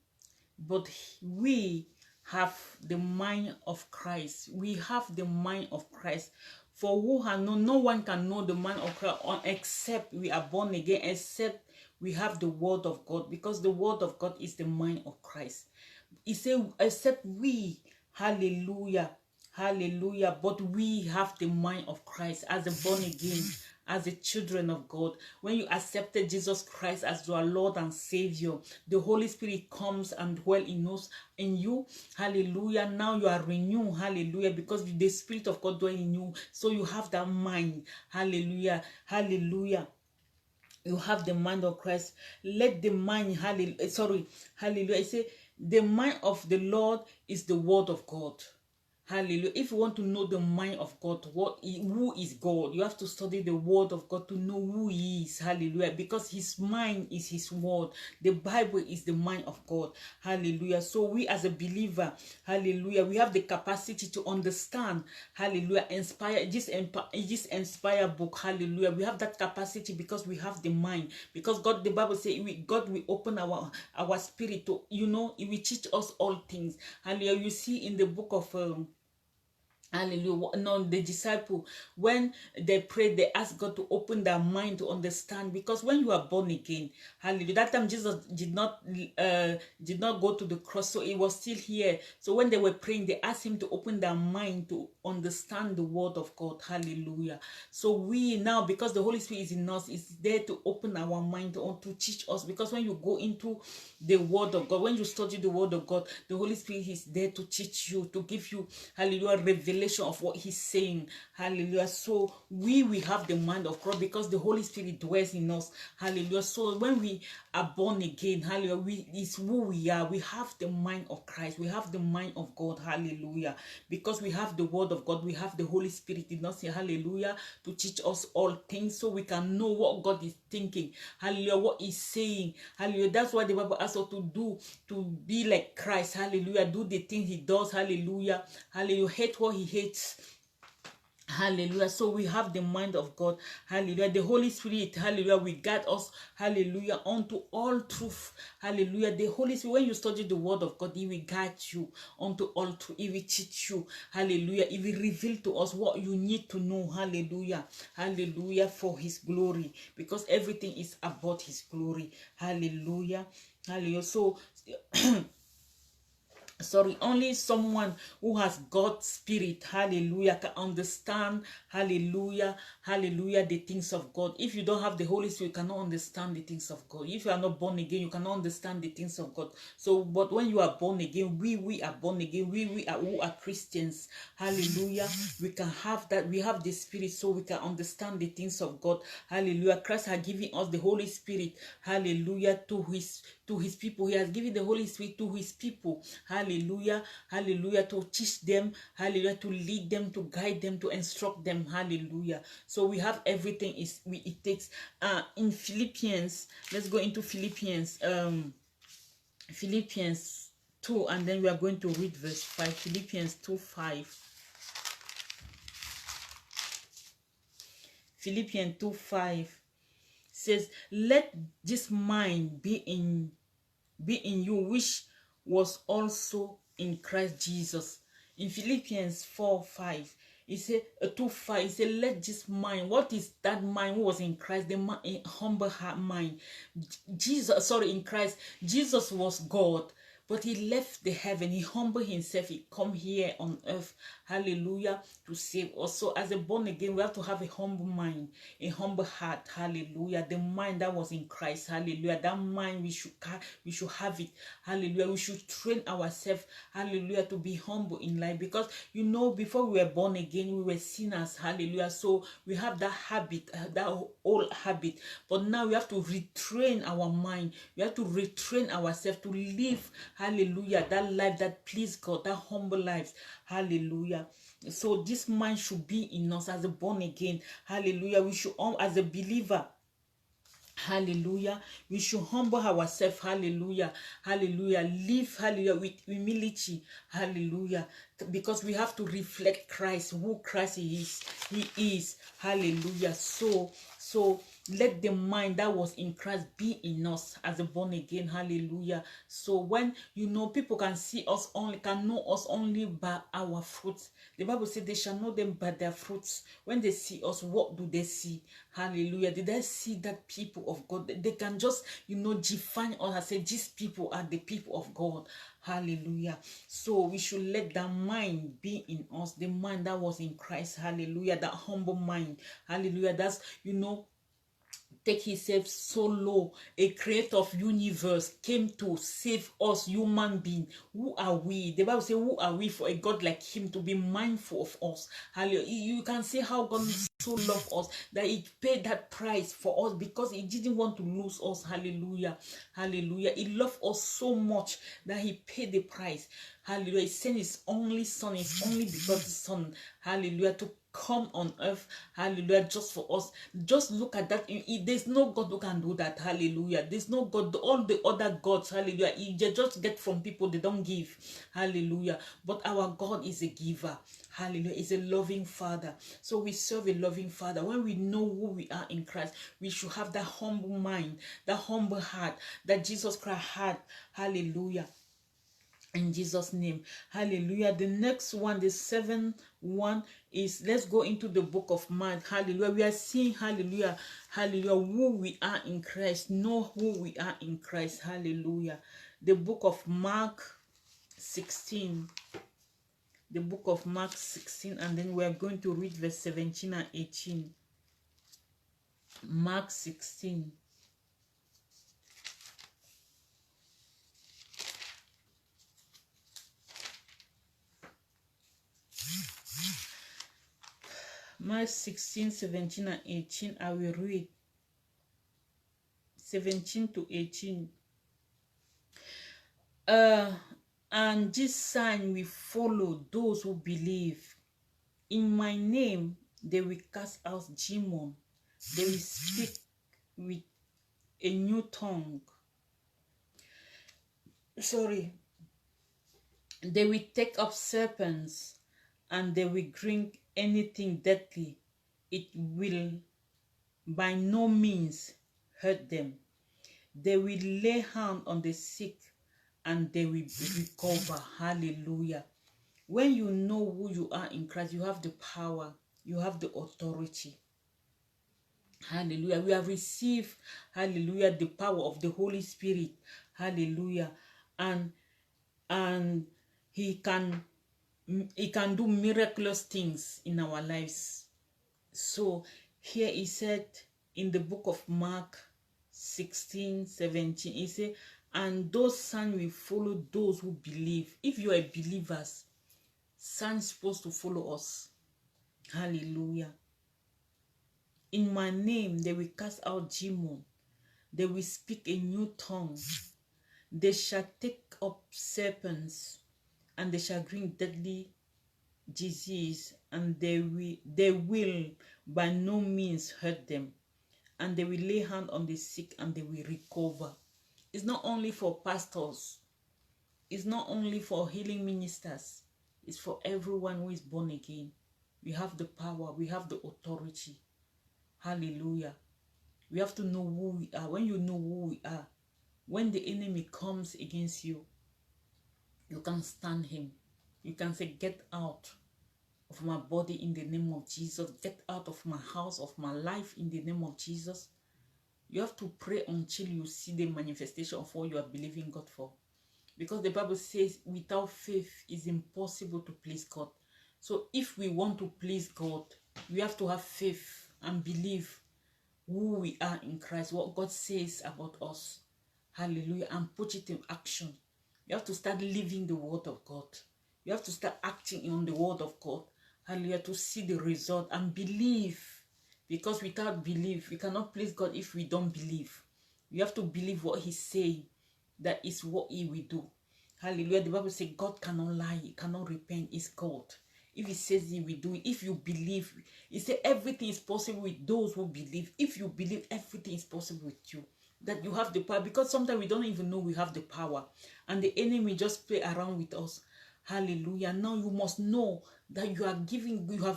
But we have the mind of Christ. We have the mind of Christ. For who has known, no one can know the mind of Christ except we are born again, except we have the word of God, because the word of God is the mind of Christ. He said, except we, hallelujah, hallelujah, but we have the mind of Christ as a born again, as the children of God. When you accepted Jesus Christ as your Lord and Savior, the Holy Spirit comes and dwells in you. Hallelujah. Now you are renewed. Hallelujah. Because the Spirit of God dwells in you. So you have that mind. Hallelujah. Hallelujah. You have the mind of Christ. Let the mind, hallelujah. I say, the mind of the Lord is the word of God. Hallelujah. If you want to know the mind of God, who is God, you have to study the word of God to know who he is. Hallelujah. Because his mind is his word. The Bible is the mind of God. Hallelujah. So we as a believer, hallelujah, we have the capacity to understand. Hallelujah. This inspire book. Hallelujah. We have that capacity because we have the mind. Because God, the Bible says, God will open our spirit to, He will teach us all things. Hallelujah. You see in the book of hallelujah. No, the disciple, when they prayed, they asked God to open their mind to understand. Because when you are born again, hallelujah, that time Jesus did not go to the cross, so he was still here. So when they were praying, they asked him to open their mind to understand the word of God. Hallelujah. So we now, because the Holy Spirit is in us, is there to open our mind to teach us. Because when you go into the word of God, when you study the word of God, the Holy Spirit is there to teach you, to give you, hallelujah, revelation of what he's saying. Hallelujah. So we have the mind of God because the Holy Spirit dwells in us. Hallelujah. So when we are born again, hallelujah, it's who we are. We have the mind of Christ. We have the mind of God. Hallelujah. Because we have the word of God, we have the Holy Spirit in us, hallelujah, to teach us all things, so we can know what God is thinking. Hallelujah. What he's saying. Hallelujah. That's what the Bible asks us to do, to be like Christ. Hallelujah. Do the things he does. Hallelujah. Hallelujah. Hate what he hates. Hallelujah. So we have the mind of God. Hallelujah. The Holy Spirit, hallelujah, will guide us, hallelujah, unto all truth. Hallelujah. The Holy Spirit, when you study the word of God, he will guide you unto all truth. He will teach you. Hallelujah. He will reveal to us what you need to know. Hallelujah. Hallelujah. For his glory. Because everything is about his glory. Hallelujah. Hallelujah. So sorry, only someone who has God's spirit, hallelujah, can understand, hallelujah, hallelujah, the things of God. If you don't have the Holy Spirit, you cannot understand the things of God. If you are not born again, you cannot understand the things of God. So, but when you are born again, we are born again, we are who are Christians, hallelujah, we can have that, we have the spirit, so we can understand the things of God. Hallelujah. Christ has given us the Holy Spirit, hallelujah, to his people. He has given the Holy Spirit to his people. Hallelujah. Hallelujah. To teach them. Hallelujah. To lead them, to guide them, to instruct them. Hallelujah. So we have everything it takes. In Philippians, let's go into Philippians. Philippians 2, and then we are going to read verse 5. Philippians 2:5. Philippians 2:5 says, let this mind be in you, which was also in Christ Jesus. In Philippians 4:5, he said 2:5, he said, let this mind, what is that mind who was in Christ? The humble heart mind. In Christ, Jesus was God, But he left the heaven, he humbled himself, he come here on earth, hallelujah, to save us. So as a born again, we have to have a humble mind, a humble heart, hallelujah. The mind that was in Christ, hallelujah. That mind we should have it, hallelujah. We should train ourselves, hallelujah, to be humble in life, because you know, before we were born again, we were sinners, hallelujah. So we have that habit, that old habit, but now we have to retrain our mind. We have to retrain ourselves to live, hallelujah, that life that please God, that humble life, hallelujah. So this mind should be in us as a born again, hallelujah. We should, as a believer, hallelujah, we should humble ourselves, hallelujah, hallelujah, live, hallelujah, with humility, hallelujah, because we have to reflect Christ, who Christ he is, hallelujah. So let the mind that was in Christ be in us as a born again, hallelujah. So when you know, people can see us only, can know us only by our fruits. The Bible says they shall know them by their fruits. When they see us, what do they see? Hallelujah. Did they see that people of God? They can just, you know, define us and say these people are the people of God, hallelujah. So we should let that mind be in us, the mind that was in Christ, hallelujah, that humble mind, hallelujah. That's, you know, take himself so low. A creator of universe came to save us human being. Who are we? The Bible says, who are we for a God like him to be mindful of us? Hallelujah. You can see how God so loved us, that he paid that price for us because he didn't want to lose us. Hallelujah. Hallelujah. He loved us so much that he paid the price. Hallelujah. He sent his only son, his only begotten son, hallelujah, to come on earth, hallelujah, just for us. Just look at that. There's no God who can do that, hallelujah. There's no God. All the other gods, hallelujah, they just get from people, they don't give, hallelujah. But our God is a giver, hallelujah, is a loving Father. So we serve a loving Father. When we know who we are in Christ, we should have that humble mind, that humble heart that Jesus Christ had, hallelujah, in Jesus' name, hallelujah. The next one, the seventh one, is, let's go into the book of Mark, hallelujah. We are seeing, hallelujah, hallelujah, who we are in Christ. Know who we are in Christ, hallelujah. The book of Mark 16, the book of Mark 16, and then we are going to read verse 17 and 18. Mark 16. Mark 16, 17 and 18. I will read 17 to 18. And this sign will follow those who believe. In my name, they will cast out demons. They will speak with a new tongue. They will take up serpents, and they will drink anything deadly. It will by no means hurt them. They will lay hand on the sick, and they will recover. Hallelujah. When you know who you are in Christ, you have the power, you have the authority. Hallelujah. We have received, hallelujah, the power of the Holy Spirit. Hallelujah. And he can do miraculous things in our lives. So here he said in the book of Mark 16, 17, he said, and those signs will follow those who believe. If you are believers, signs supposed to follow us. Hallelujah. In my name, they will cast out demons. They will speak a new tongue. They shall take up serpents, and they shall drink deadly disease, and they will by no means hurt them. And they will lay hand on the sick, and they will recover. It's not only for pastors. It's not only for healing ministers. It's for everyone who is born again. We have the power. We have the authority. Hallelujah. We have to know who we are. When you know who we are, when the enemy comes against you, you can stand him. You can say, get out of my body in the name of Jesus. Get out of my house, of my life in the name of Jesus. You have to pray until you see the manifestation of what you are believing God for. Because the Bible says without faith it's impossible to please God. So if we want to please God, we have to have faith and believe who we are in Christ, what God says about us. Hallelujah. And put it in action. You have to start living the word of God. You have to start acting on the word of God. Hallelujah. To see the result and believe. Because without belief, we cannot please God if we don't believe. You have to believe what He's saying. That is what He will do. Hallelujah. The Bible says God cannot lie. He cannot repent. It's God. If He says He will do it, if you believe, He said everything is possible with those who believe. If you believe, everything is possible with you. That you have the power. Because sometimes we don't even know we have the power. And the enemy just play around with us. Hallelujah. Now you must know that you have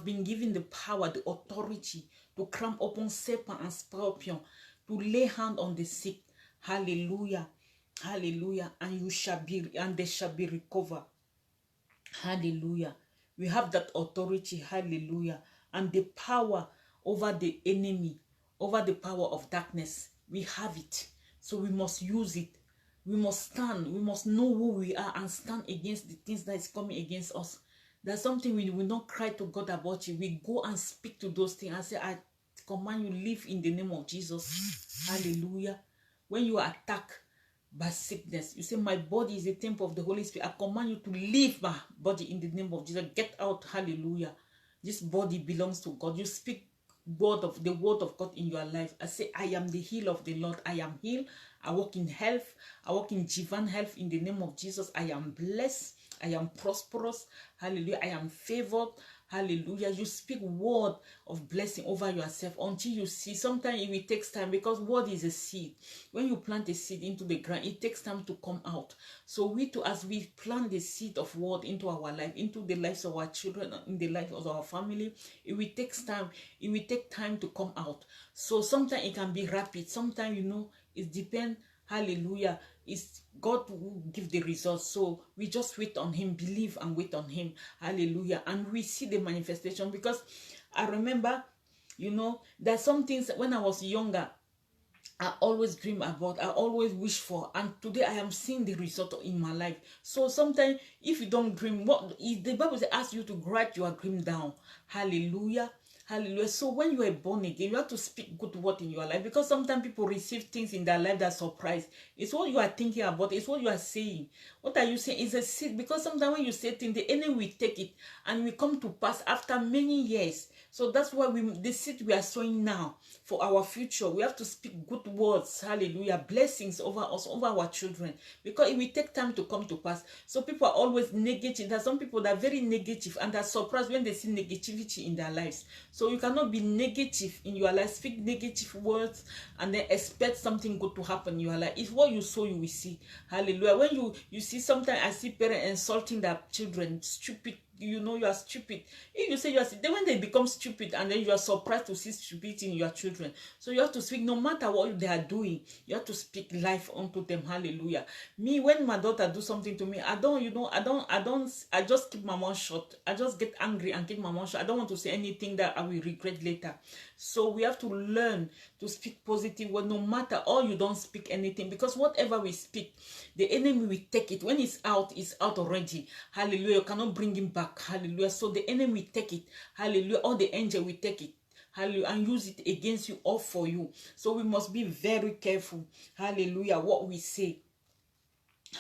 been given the power, the authority to climb upon serpent and scorpion, to lay hand on the sick. Hallelujah. Hallelujah. And they shall be recovered. Hallelujah. We have that authority. Hallelujah. And the power over the enemy, over the power of darkness. We have it. So we must use it. We must stand. We must know who we are and stand against the things that is coming against us. There's something we will not cry to God about it. We go and speak to those things and say, I command you, live in the name of Jesus. Hallelujah. When you are attacked by sickness, you say, my body is the temple of the Holy Spirit. I command you to leave my body in the name of Jesus. Get out. Hallelujah. This body belongs to God. You speak the word of God in your life. I say, I am the healed of the Lord. I am healed. I walk in health. I walk in divine health in the name of Jesus. I am blessed. I am prosperous. Hallelujah. I am favored. Hallelujah. You speak word of blessing over yourself until you see. Sometimes it will take time, because word is a seed. When you plant a seed into the ground, it takes time to come out. So we too, as we plant the seed of word into our life, into the lives of our children, in the life of our family, it will take time. It will take time to come out. So sometimes it can be rapid. Sometimes, it depends. Hallelujah. It's God who give the results. So we just wait on Him, believe and wait on Him. Hallelujah. And we see the manifestation. Because I remember, there's some things when I was younger, I always dream about, I always wish for, and today I am seeing the result in my life. So sometimes if you don't dream, the Bible asks you to write your dream down. Hallelujah. Hallelujah. So when you are born again, you have to speak good word in your life, because sometimes people receive things in their life that surprise. It's what you are thinking about. It's what you are saying. What are you saying? It's a seed. Because sometimes when you say things, the enemy will take it and will come to pass after many years. So that's why the seed we are sowing now for our future, we have to speak good words. Hallelujah. Blessings over us, over our children, because it will take time to come to pass. So people are always negative. There are some people that are very negative and are surprised when they see negativity in their lives. So you cannot be negative in your life. Speak negative words and then expect something good to happen in your life. It's what you sow, you will see. Hallelujah. When you see, sometimes I see parents insulting their children, stupid. You are stupid. If you say you are, then when they become stupid, and then you are surprised to see stupidity in your children. So you have to speak, no matter what they are doing, you have to speak life unto them. Hallelujah. Me, when my daughter do something to me, I just keep my mouth shut. I just get angry and keep my mouth shut. I don't want to say anything that I will regret later. So we have to learn to speak positive word, no matter, or you don't speak anything, because whatever we speak, the enemy will take it. When it's out already. Hallelujah. You cannot bring him back. Hallelujah. So the enemy will take it. Hallelujah. Or the angel will take it. Hallelujah. And use it against you or for you. So we must be very careful. Hallelujah. What we say.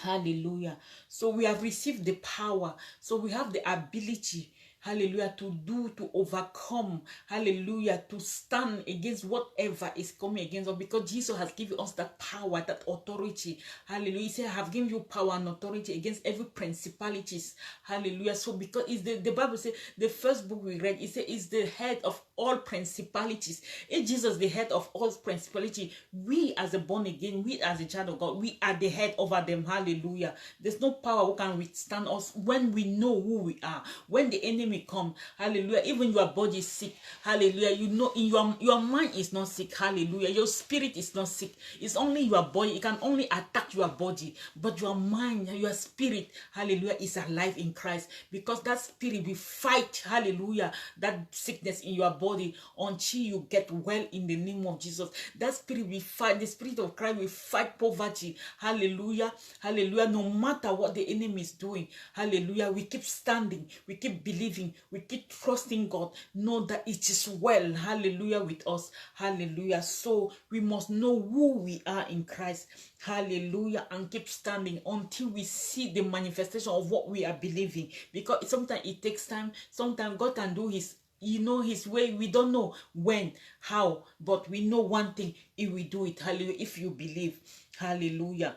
Hallelujah. So we have received the power. So we have the ability, hallelujah, to overcome, hallelujah, to stand against whatever is coming against us, because Jesus has given us that power, that authority. Hallelujah. He said, I have given you power and authority against every principalities. Hallelujah. So because it's the Bible says, the first book we read, it says it's the head of all principalities. Is Jesus the head of all principality? We as a born again, we as a child of God, we are the head over them. Hallelujah. There's no power who can withstand us when we know who we are. When the enemy enemy come, hallelujah, even your body is sick, hallelujah, you know, in your mind is not sick, hallelujah, your spirit is not sick, it's only your body. It can only attack your body, but your mind, your spirit, hallelujah, is alive in Christ, because that spirit will fight, hallelujah, that sickness in your body until you get well in the name of Jesus. That spirit will fight, the spirit of Christ will fight poverty, hallelujah, hallelujah. No matter what the enemy is doing, hallelujah, we keep standing, we keep believing, we keep trusting God, know that it is well, hallelujah, with us, hallelujah. So we must know who we are in Christ, hallelujah, and keep standing until we see the manifestation of what we are believing, because sometimes it takes time. Sometimes God can do his, you know, his way. We don't know when, how, but we know one thing: he will do it, hallelujah, if you believe, hallelujah.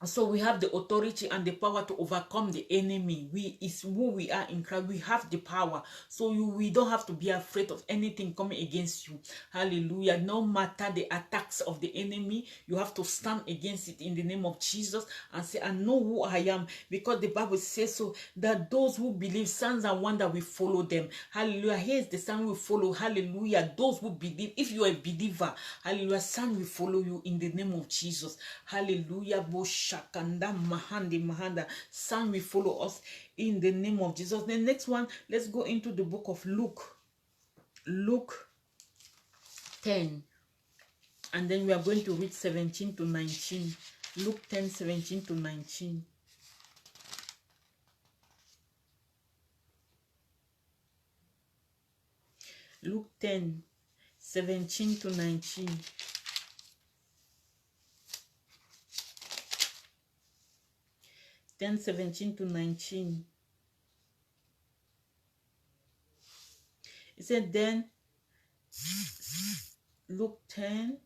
So we have the authority and the power to overcome the enemy. Is who we are in Christ. We have the power. So we don't have to be afraid of anything coming against you. Hallelujah. No matter the attacks of the enemy, you have to stand against it in the name of Jesus and say, I know who I am, because the Bible says so, that those who believe, signs and wonders will follow them. Hallelujah. Here's the sign will follow. Hallelujah. Those who believe, if you are a believer, hallelujah, sign will follow you in the name of Jesus. Hallelujah. Shakanda mahandi mahanda. Son will follow us in the name of Jesus. The next one, let's go into the book of Luke. Luke 10. And then we are going to read 17 to 19. Luke 10, 17 to 19. Luke 10, 17 to 19. Then 17 to 19. It said, then Luke 10,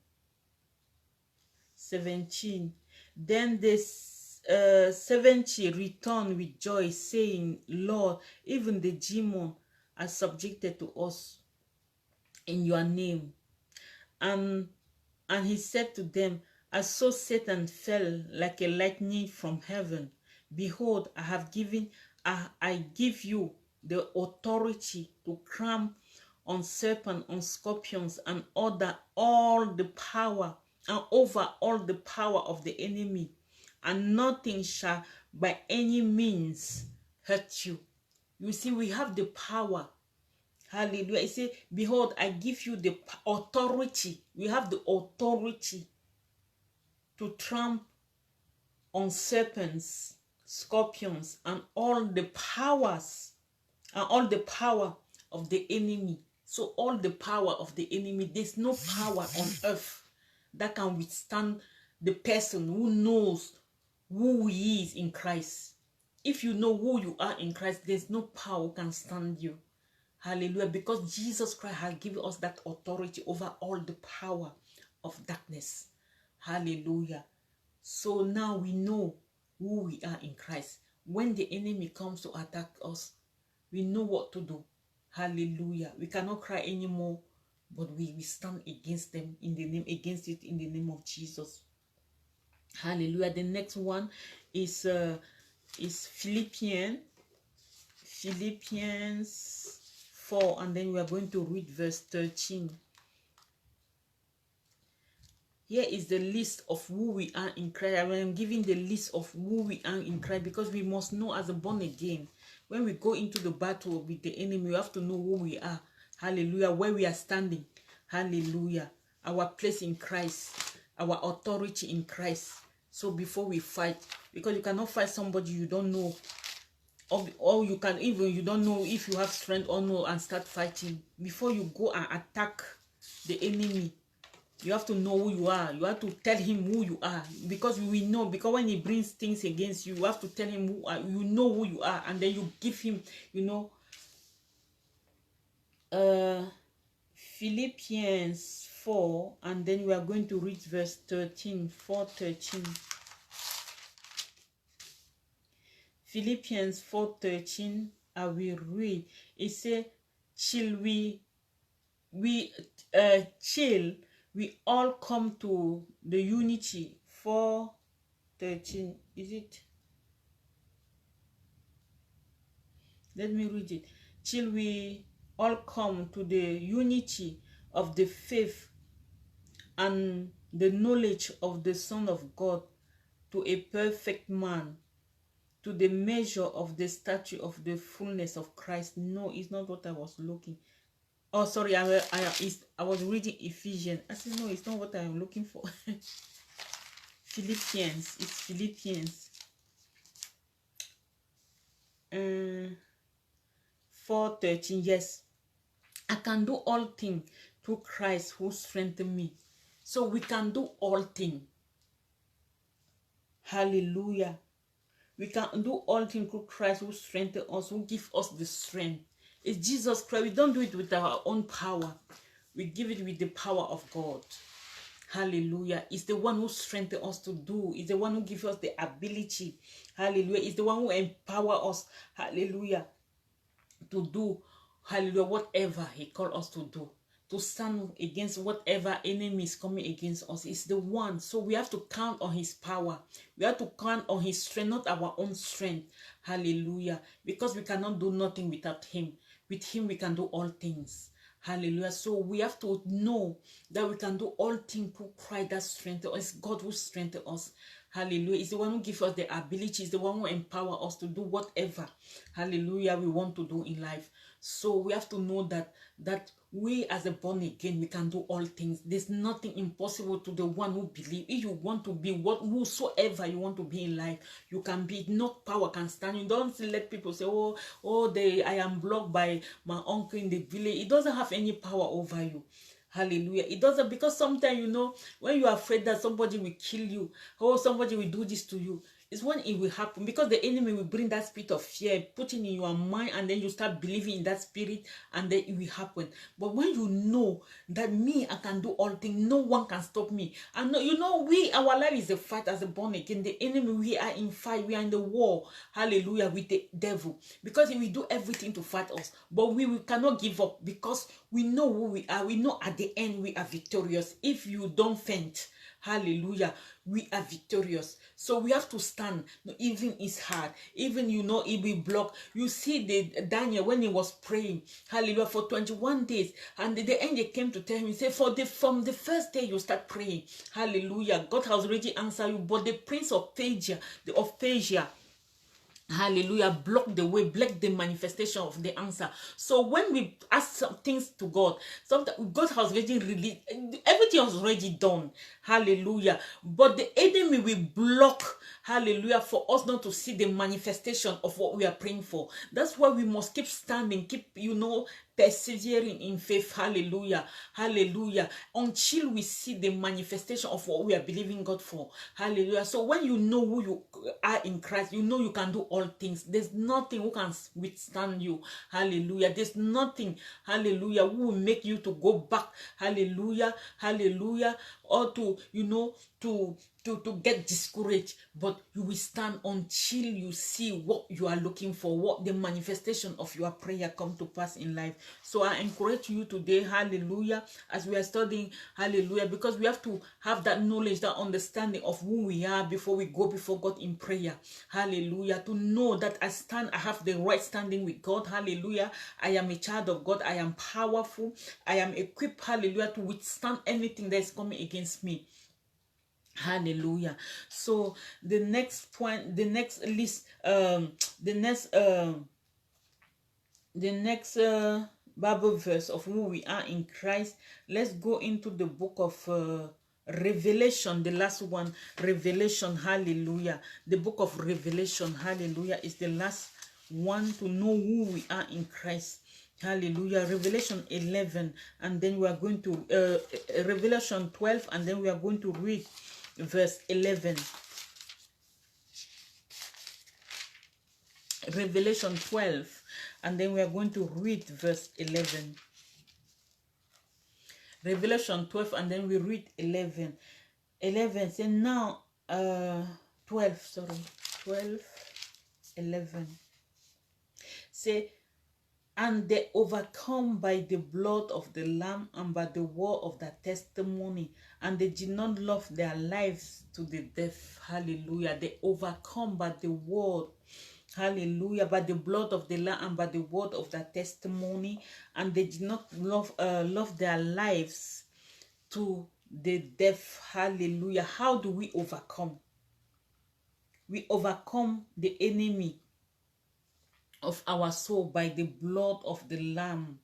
17. Then this 70 returned with joy, saying, Lord, even the demon are subjected to us in your name. And he said to them, I saw Satan fell like a lightning from heaven. Behold, I give you the authority to trample on serpents, on scorpions, and all the power, and over all the power of the enemy, and nothing shall by any means hurt you. You see, we have the power. Hallelujah. He said, behold, I give you the authority. We have the authority to trample on serpents, scorpions, and all the powers, and all the power of the enemy. So all the power of the enemy, there's no power on earth that can withstand the person who knows who he is in Christ. If you know who you are in Christ, there's no power can stand you. Hallelujah. Because Jesus Christ has given us that authority over all the power of darkness. Hallelujah. So now we know who we are in Christ. When the enemy comes to attack us, we know what to do. Hallelujah. We cannot cry anymore, but we stand against them in the name, against it in the name of Jesus. Hallelujah. The next one is Philippians 4, and then we are going to read verse 13. Here is the list of who we are in Christ. I am giving the list of who we are in Christ, because we must know as a born again, when we go into the battle with the enemy, we have to know who we are. Hallelujah. Where we are standing. Hallelujah. Our place in Christ. Our authority in Christ. So before we fight, because you cannot fight somebody you don't know, or you can even, you don't know if you have strength or no, and start fighting. Before you go and attack the enemy, you have to know who you are. You have to tell him who you are, because we know, because when he brings things against you, you have to tell him who are, you know who you are, and then you give him, you know. Philippians 4, and then we are going to read verse 13. 4:13. Philippians 4:13. I will read. It says, "Chill we all come to the unity." 4:13. Is it? Let me read it. till we all come to the unity of the faith and the knowledge of the Son of God, to a perfect man, to the measure of the stature of the fullness of Christ. No, it's not what I was looking. Oh, sorry, I was reading Ephesians. I said, no, it's not what I'm looking for. Philippians. It's Philippians. 4:13. Yes. I can do all things through Christ who strengthens me. So we can do all things. Hallelujah. We can do all things through Christ who strengthens us, who gives us the strength. It's Jesus Christ. We don't do it with our own power. We give it with the power of God. Hallelujah. It's the one who strengthens us to do. It's the one who gives us the ability. Hallelujah. It's the one who empowers us. Hallelujah. To do, hallelujah, whatever he called us to do. To stand against whatever enemy is coming against us. It's the one. So we have to count on his power. We have to count on his strength, not our own strength. Hallelujah. Because we cannot do nothing without him. With him we can do all things. Hallelujah. So we have to know that we can do all things through Christ that strengthens us. It's God who strengthens us. Hallelujah. It's the one who gives us the ability. It's the one who empowers us to do whatever, hallelujah, we want to do in life. So we have to know that we as a born again, we can do all things. There's nothing impossible to the one who believes. If you want to be whosoever you want to be in life, you can be. No power can stand you. Don't let people say, I am blocked by my uncle in the village. It doesn't have any power over you. Hallelujah. It doesn't, because sometimes, you know, when you are afraid that somebody will kill you, or somebody will do this to you, it's when it will happen, because the enemy will bring that spirit of fear, put it in your mind, and then you start believing in that spirit, and then it will happen. But when you know that I can do all things, no one can stop me. And you know, our life is a fight as a born again. The enemy, we are in fight, we are in the war, hallelujah, with the devil, because he will do everything to fight us. But we cannot give up, because we know who we are. We know at the end we are victorious. If you don't faint, hallelujah, we are victorious. So we have to stand. Even it's hard, even, you know, it will block. You see the Daniel, when he was praying, hallelujah, for 21 days, and the angel came to tell him, he said, from the first day you start praying, hallelujah, God has already answered you. But the prince of Persia, hallelujah, block the way, block the manifestation of the answer. So when we ask some things to God, sometimes God has already released, everything was already done, hallelujah, but the enemy will block, hallelujah, for us not to see the manifestation of what we are praying for. That's why we must keep standing, keep, you know, persevering in faith, hallelujah, hallelujah, until we see the manifestation of what we are believing God for, hallelujah. So when you know who you are in Christ, you know you can do all things. There's nothing who can withstand you, hallelujah. There's nothing, hallelujah, who will make you to go back, hallelujah, hallelujah, or to, you know, to get discouraged. But you will stand until you see what you are looking for, what the manifestation of your prayer come to pass in life. So I encourage you today, hallelujah, as we are studying, hallelujah, because we have to have that knowledge, that understanding of who we are before we go before God in prayer, hallelujah, to know that I have the right standing with God, hallelujah. I am a child of God. I am powerful. I am equipped, hallelujah, to withstand anything that is coming against me. Hallelujah. So the next point, the next list, the next Bible verse of who we are in Christ. Let's go into the book of Revelation, the last one, Revelation, hallelujah. The book of Revelation, hallelujah, is the last one to know who we are in Christ. Hallelujah. Revelation 11, and then we are going to Revelation 12, and then we are going to read verse 11. Revelation 12, and then we are going to read verse 11. Revelation 12, and then we read 11. 11 say now 12, sorry, 12, 11 say, and they overcome by the blood of the Lamb and by the word of their testimony, and they did not love their lives to the death. Hallelujah. They overcome by the word Hallelujah. By the blood of the Lamb and by the word of their testimony. And they did not love their lives to the death. Hallelujah. How do we overcome? We overcome the enemy of our soul by the blood of the Lamb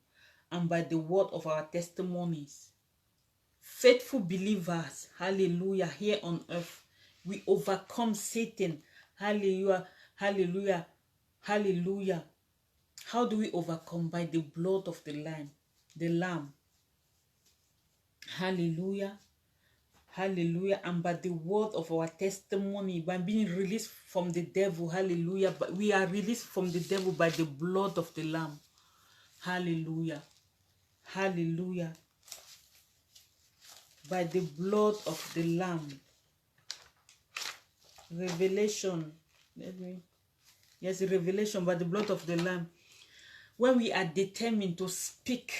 and by the word of our testimonies. Faithful believers, hallelujah, here on earth, we overcome Satan. Hallelujah, hallelujah, hallelujah. How do we overcome? By the blood of the Lamb. Hallelujah, hallelujah, and by the word of our testimony, by being released from the devil. Hallelujah. But we are released from the devil by the blood of the Lamb. Hallelujah, hallelujah, by the blood of the Lamb. Revelation, yes, revelation, by the blood of the Lamb. When we are determined to speak,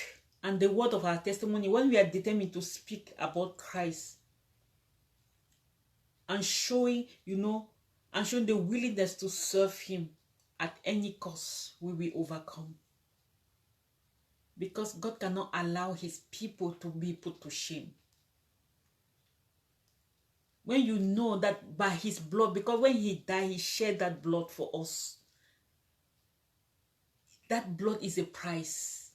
and the word of our testimony, when we are determined to speak about Christ and showing, and showing the willingness to serve him at any cost, we will overcome. Because God cannot allow his people to be put to shame. When you know that by his blood, because when he died, he shed that blood for us. That blood is a price.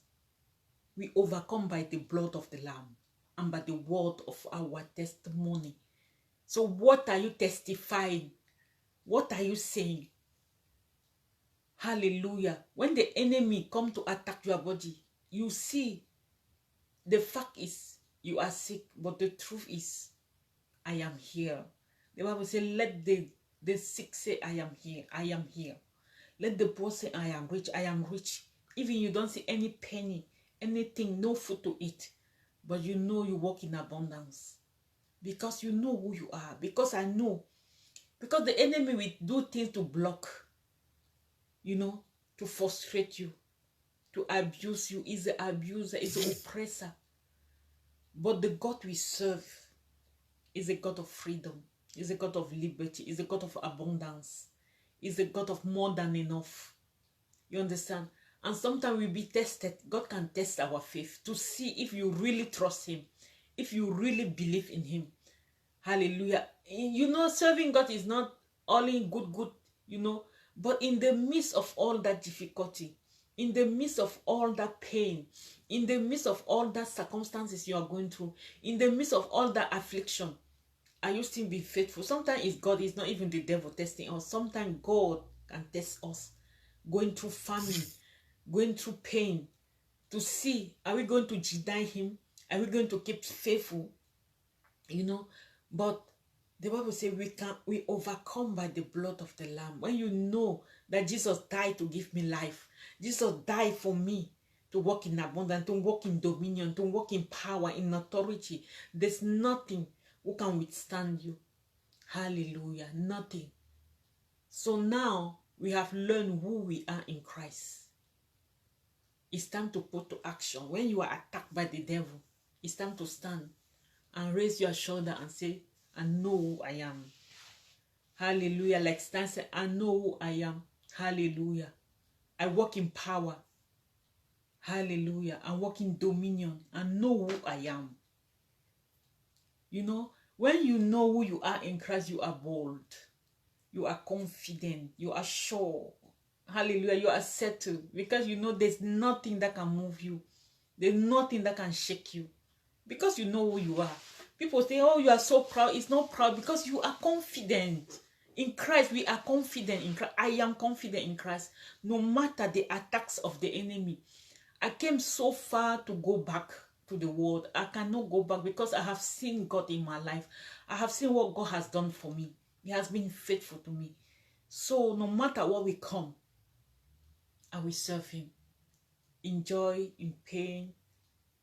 We overcome by the blood of the Lamb and by the word of our testimony. So what are you testifying? What are you saying? Hallelujah. When the enemy come to attack your body, you see, the fact is you are sick, but the truth is, I am here. The Bible says, let the sick say, I am here. I am here. Let the poor say, I am rich. I am rich. Even you don't see any penny, anything, no food to eat, but you know you walk in abundance. Because you know who you are. Because I know. Because the enemy will do things to block, to frustrate you, to abuse you. He's the abuser, he's the oppressor. But the God we serve is a God of freedom, is a God of liberty, is a God of abundance, is a God of more than enough. You understand? And sometimes we'll be tested. God can test our faith to see if you really trust him, if you really believe in him. Hallelujah. Serving God is not only good, but in the midst of all that difficulty, in the midst of all that pain, in the midst of all that circumstances you are going through, in the midst of all that affliction, are you still being faithful? Sometimes it's God, it's not even the devil testing us. Sometimes God can test us, going through famine, going through pain, to see, are we going to deny him? Are we going to keep faithful? But the Bible says we overcome by the blood of the Lamb. When you know that Jesus died to give me life, Jesus died for me to walk in abundance, to walk in dominion, to walk in power, in authority. There's nothing who can withstand you. Hallelujah. Nothing. So now we have learned who we are in Christ. It's time to put to action. When you are attacked by the devil, it's time to stand and raise your shoulder and say, I know who I am. Hallelujah. Like Stan said, I know who I am. Hallelujah. I walk in power. Hallelujah. I walk in dominion. I know who I am. When you know who you are in Christ, you are bold. You are confident. You are sure. Hallelujah. You are settled. Because there's nothing that can move you. There's nothing that can shake you. Because you know who you are. People say, oh, you are so proud. It's not proud because you are confident. In Christ, we are confident in Christ. I am confident in Christ. No matter the attacks of the enemy. I came so far to go back to the world. I cannot go back because I have seen God in my life. I have seen what God has done for me. He has been faithful to me. So no matter what we come, I will serve him. In joy, in pain,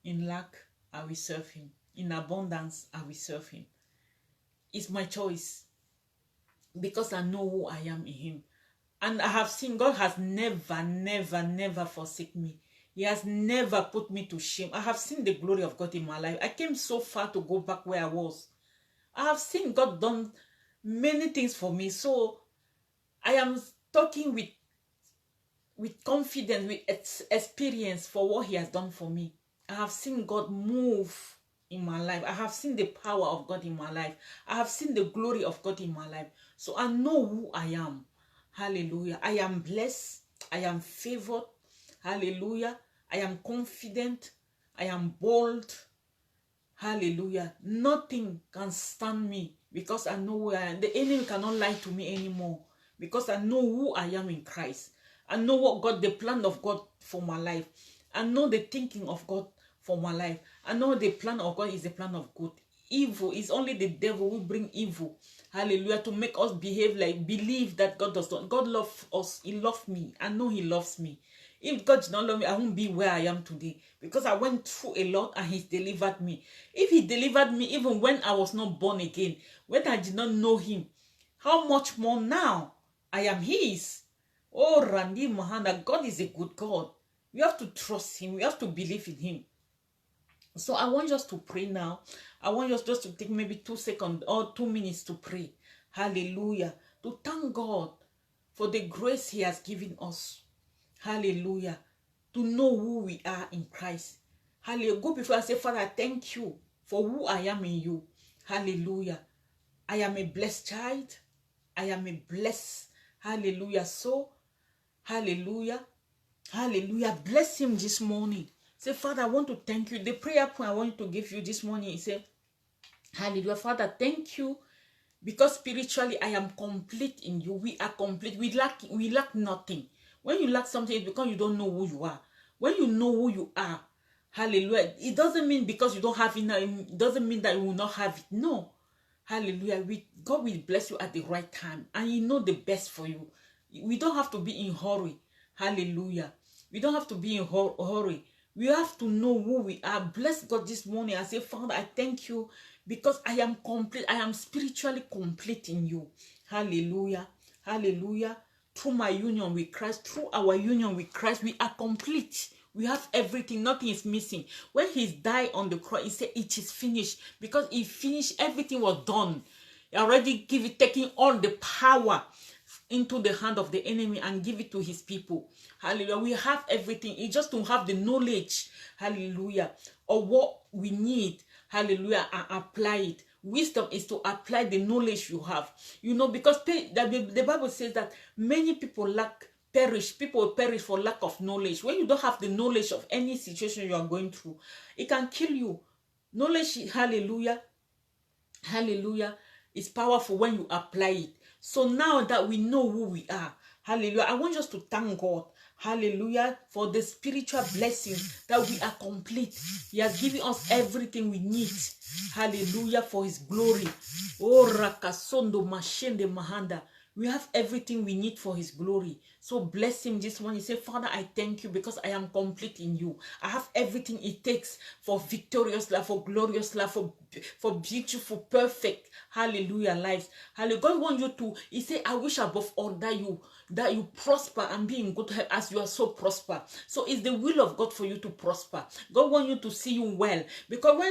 in lack, I will serve him. In abundance, I will serve him. It's my choice. Because I know who I am in him. And I have seen God has never, never, never forsaken me. He has never put me to shame. I have seen the glory of God in my life. I came so far to go back where I was. I have seen God done many things for me. So I am talking with with confidence, with experience for what he has done for me. I have seen God move in my life. I have seen the power of God in my life. I have seen the glory of God in my life. So I know who I am. Hallelujah. I am blessed. I am favored. Hallelujah. I am confident. I am bold. Hallelujah. Nothing can stand me because I know where I am. The enemy cannot lie to me anymore because I know who I am in Christ. I know what God, the plan of God for my life. I know the thinking of God for my life. I know the plan of God is the plan of good. Evil is only the devil who bring evil. Hallelujah. To make us believe that God does not. God loves us. He loves me. I know he loves me. If God did not love me, I won't be where I am today because I went through a lot and he's delivered me. If he delivered me even when I was not born again, when I did not know him, how much more now I am his. Oh, Randy Mahanda, God is a good God. We have to trust him. We have to believe in him. So I want us to pray now. I want us just to take maybe 2 seconds or 2 minutes to pray. Hallelujah. To thank God for the grace he has given us. Hallelujah. To know who we are in Christ. Hallelujah. Go before I say, Father, thank you for who I am in you. Hallelujah. I am a blessed child. I am a blessed. Hallelujah. So, hallelujah. Hallelujah. Bless him this morning. Say, Father, I want to thank you. The prayer point I want to give you this morning is say, hallelujah. Father, thank you. Because spiritually I am complete in you. We are complete. We lack nothing. When you lack something, it's because you don't know who you are. When you know who you are, hallelujah, it doesn't mean because you don't have it now, it doesn't mean that you will not have it. No. Hallelujah. God will bless you at the right time. And he know the best for you. We don't have to be in hurry. Hallelujah. We don't have to be in hurry. We have to know who we are. Bless God this morning. I say, Father, I thank you because I am complete. I am spiritually complete in you. Hallelujah. Hallelujah. Through my union with Christ, through our union with Christ, we are complete. We have everything. Nothing is missing. When he died on the cross, he said, it is finished. Because he finished, everything was done. He already taking all the power into the hand of the enemy and give it to his people. Hallelujah. We have everything. It's just to have the knowledge, hallelujah, of what we need, hallelujah, and apply it. Wisdom is to apply the knowledge you have. You know, because the Bible says that many people perish for lack of knowledge. When you don't have the knowledge of any situation you are going through, it can kill you. Knowledge, hallelujah, hallelujah, is powerful when you apply it. So now that we know who we are, hallelujah, I want us to thank God, hallelujah, for the spiritual blessings that we are complete. He has given us everything we need, hallelujah, for his glory. Oh, Rakasondo Mashende Mahanda. We have everything we need for his glory. So bless him this morning. Say, Father, I thank you because I am complete in you. I have everything it takes for victorious life, for glorious life, for beautiful, perfect, hallelujah, lives. Hallelujah. God wants you to, he said, I wish above all that you prosper and be in good health as you are so prosper. So it's the will of God for you to prosper. God wants you to see you well. Because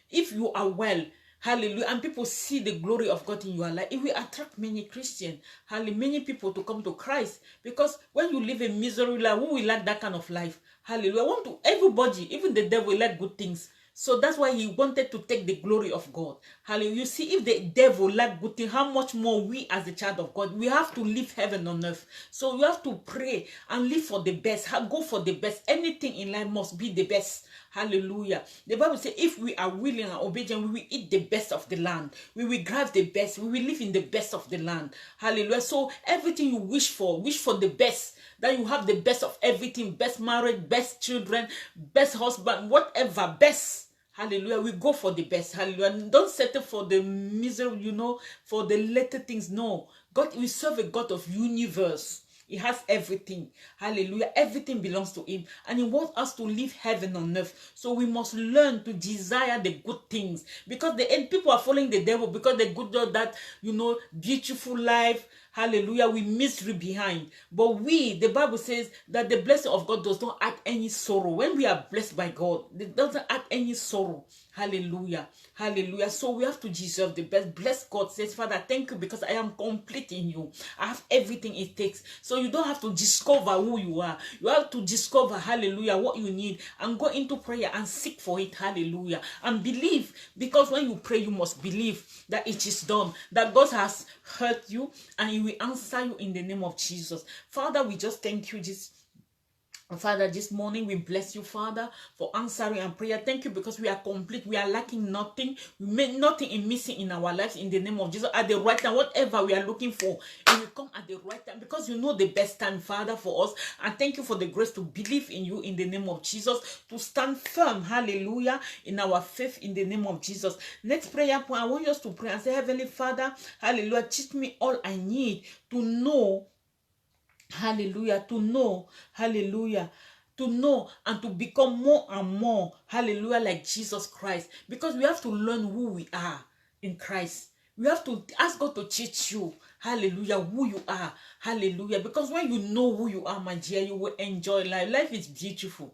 if you are well, hallelujah, and people see the glory of God in your life, it will attract many Christians, hallelujah, many people to come to Christ. Because when you live a miserable life, who will like that kind of life? Hallelujah. Everybody, even the devil, like good things. So that's why he wanted to take the glory of God. Hallelujah. You see, if the devil like good things, how much more we as a child of God, we have to live heaven on earth. So you have to pray and live for the best. Go for the best. Anything in life must be the best. Hallelujah. The Bible says if we are willing and obedient, we will eat the best of the land. We will grab the best. We will live in the best of the land. Hallelujah. So everything you wish for the best. That you have the best of everything. Best marriage, best children, best husband, whatever, best. Hallelujah. We go for the best. Hallelujah. Don't settle for the misery, for the little things. No. God, we serve a God of universe. He has everything. Hallelujah. Everything belongs to him. And he wants us to live heaven on earth. So we must learn to desire the good things. Because people are following the devil because the good that, beautiful life, Hallelujah. We misery behind. But the Bible says that the blessing of God does not add any sorrow. When we are blessed by God, it doesn't add any sorrow. Hallelujah. Hallelujah. So we have to deserve the best. Bless God. Says, Father, thank you because I am complete in you. I have everything it takes. So you don't have to discover who you are. You have to discover, hallelujah, what you need and go into prayer and seek for it. Hallelujah. And believe, because when you pray, you must believe that it is done, that God has heard you and He will answer you in the name of Jesus. Father, we just thank you Father, this morning we bless you, Father, for answering our prayer. Thank you because we are complete. We are lacking nothing. We made nothing in missing in our lives in the name of Jesus. At the right time, whatever we are looking for, it will come at the right time because you know the best time, Father, for us. And thank you for the grace to believe in you in the name of Jesus, to stand firm, hallelujah, in our faith in the name of Jesus. Next prayer point, I want us to pray and say, Heavenly Father, hallelujah, teach me all I need to know. Hallelujah, to know, hallelujah, to know and to become more and more, hallelujah, like Jesus Christ. Because we have to learn who we are in Christ. We have to ask God to teach you, hallelujah, who you are, hallelujah. Because when you know who you are, my dear, you will enjoy life. Life is beautiful.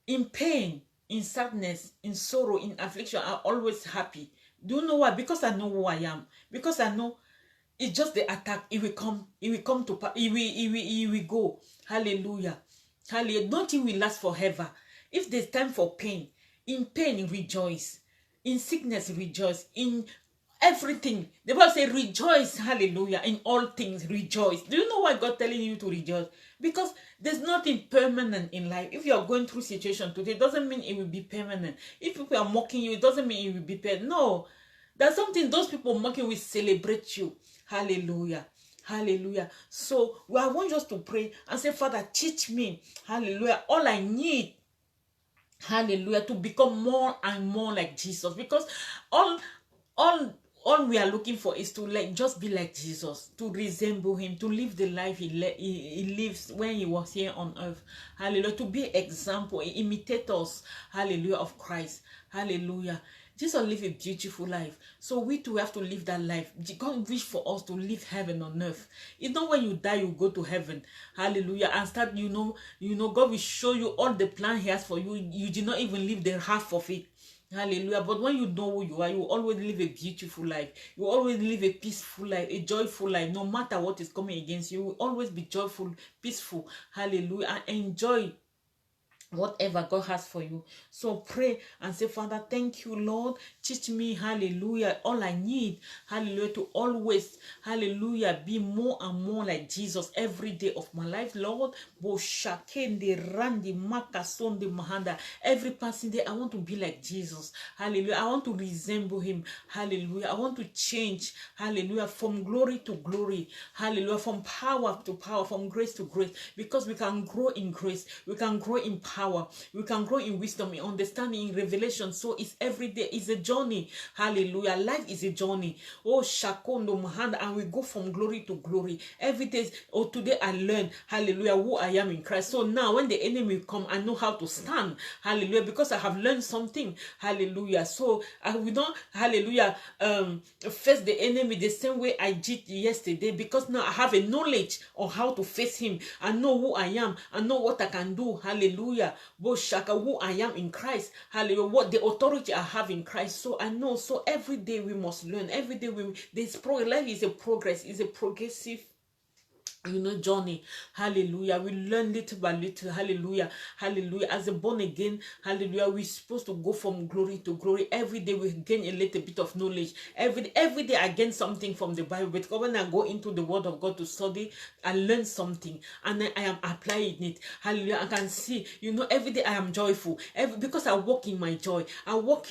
In pain, in sadness, in sorrow, in affliction, I'm always happy. Do you know why? Because I know who I am. Because I know it's just the attack. It will come to pass. It will go. Hallelujah. Hallelujah. Nothing will last forever. If there's time for pain, in pain, rejoice. In sickness, rejoice. In everything. The Bible says, rejoice. Hallelujah. In all things, rejoice. Do you know why God telling you to rejoice? Because there's nothing permanent in life. If you are going through situation today, it doesn't mean it will be permanent. If people are mocking you, it doesn't mean it will be permanent. No. There's something those people mocking will celebrate you. Hallelujah. Hallelujah. So I want us to pray and say, Father, teach me, hallelujah, all I need, hallelujah, to become more and more like Jesus. Because all we are looking for is to just be like Jesus, to resemble him, to live the life he lives when he was here on earth. Hallelujah. To be example, imitate us, hallelujah, of Christ. Hallelujah. Jesus lived a beautiful life. So we too have to live that life. God wish for us to live heaven on earth. It's not when you die, you go to heaven. Hallelujah. And start, God will show you all the plan he has for you. You did not even live the half of it. Hallelujah. But when you know who you are, you will always live a beautiful life. You will always live a peaceful life, a joyful life. No matter what is coming against you, you will always be joyful, peaceful. Hallelujah. And enjoy whatever God has for you. So pray and say, Father, thank you, Lord. Teach me, hallelujah, all I need, hallelujah, to always, hallelujah, be more and more like Jesus every day of my life, Lord. Every passing day, I want to be like Jesus. Hallelujah. I want to resemble him. Hallelujah. I want to change, hallelujah, from glory to glory. Hallelujah. From power to power, from grace to grace. Because we can grow in grace. We can grow in power. We can grow in wisdom, in understanding, in revelation. So it's every day. It's a journey. Hallelujah. Life is a journey. Oh, Shakondo Mahanda. And we go from glory to glory. Every day. Oh, today I learned, hallelujah, who I am in Christ. So now when the enemy come, I know how to stand. Hallelujah. Because I have learned something. Hallelujah. So we don't, hallelujah, face the enemy the same way I did yesterday. Because now I have a knowledge on how to face him. I know who I am. I know what I can do. Hallelujah. Boshaka, who I am in Christ. Hallelujah. What the authority I have in Christ. So I know. So every day we must learn. Every day life is a progress. It's a progressive journey. Hallelujah. We learn little by little. Hallelujah. Hallelujah. As a born again, hallelujah, we're supposed to go from glory to glory. Every day we gain a little bit of knowledge. Every day I gain something from the Bible. But when I go into the word of God to study, I learn something and then I am applying it. Hallelujah. I can see, every day I am joyful. Because I walk in my joy. I walk,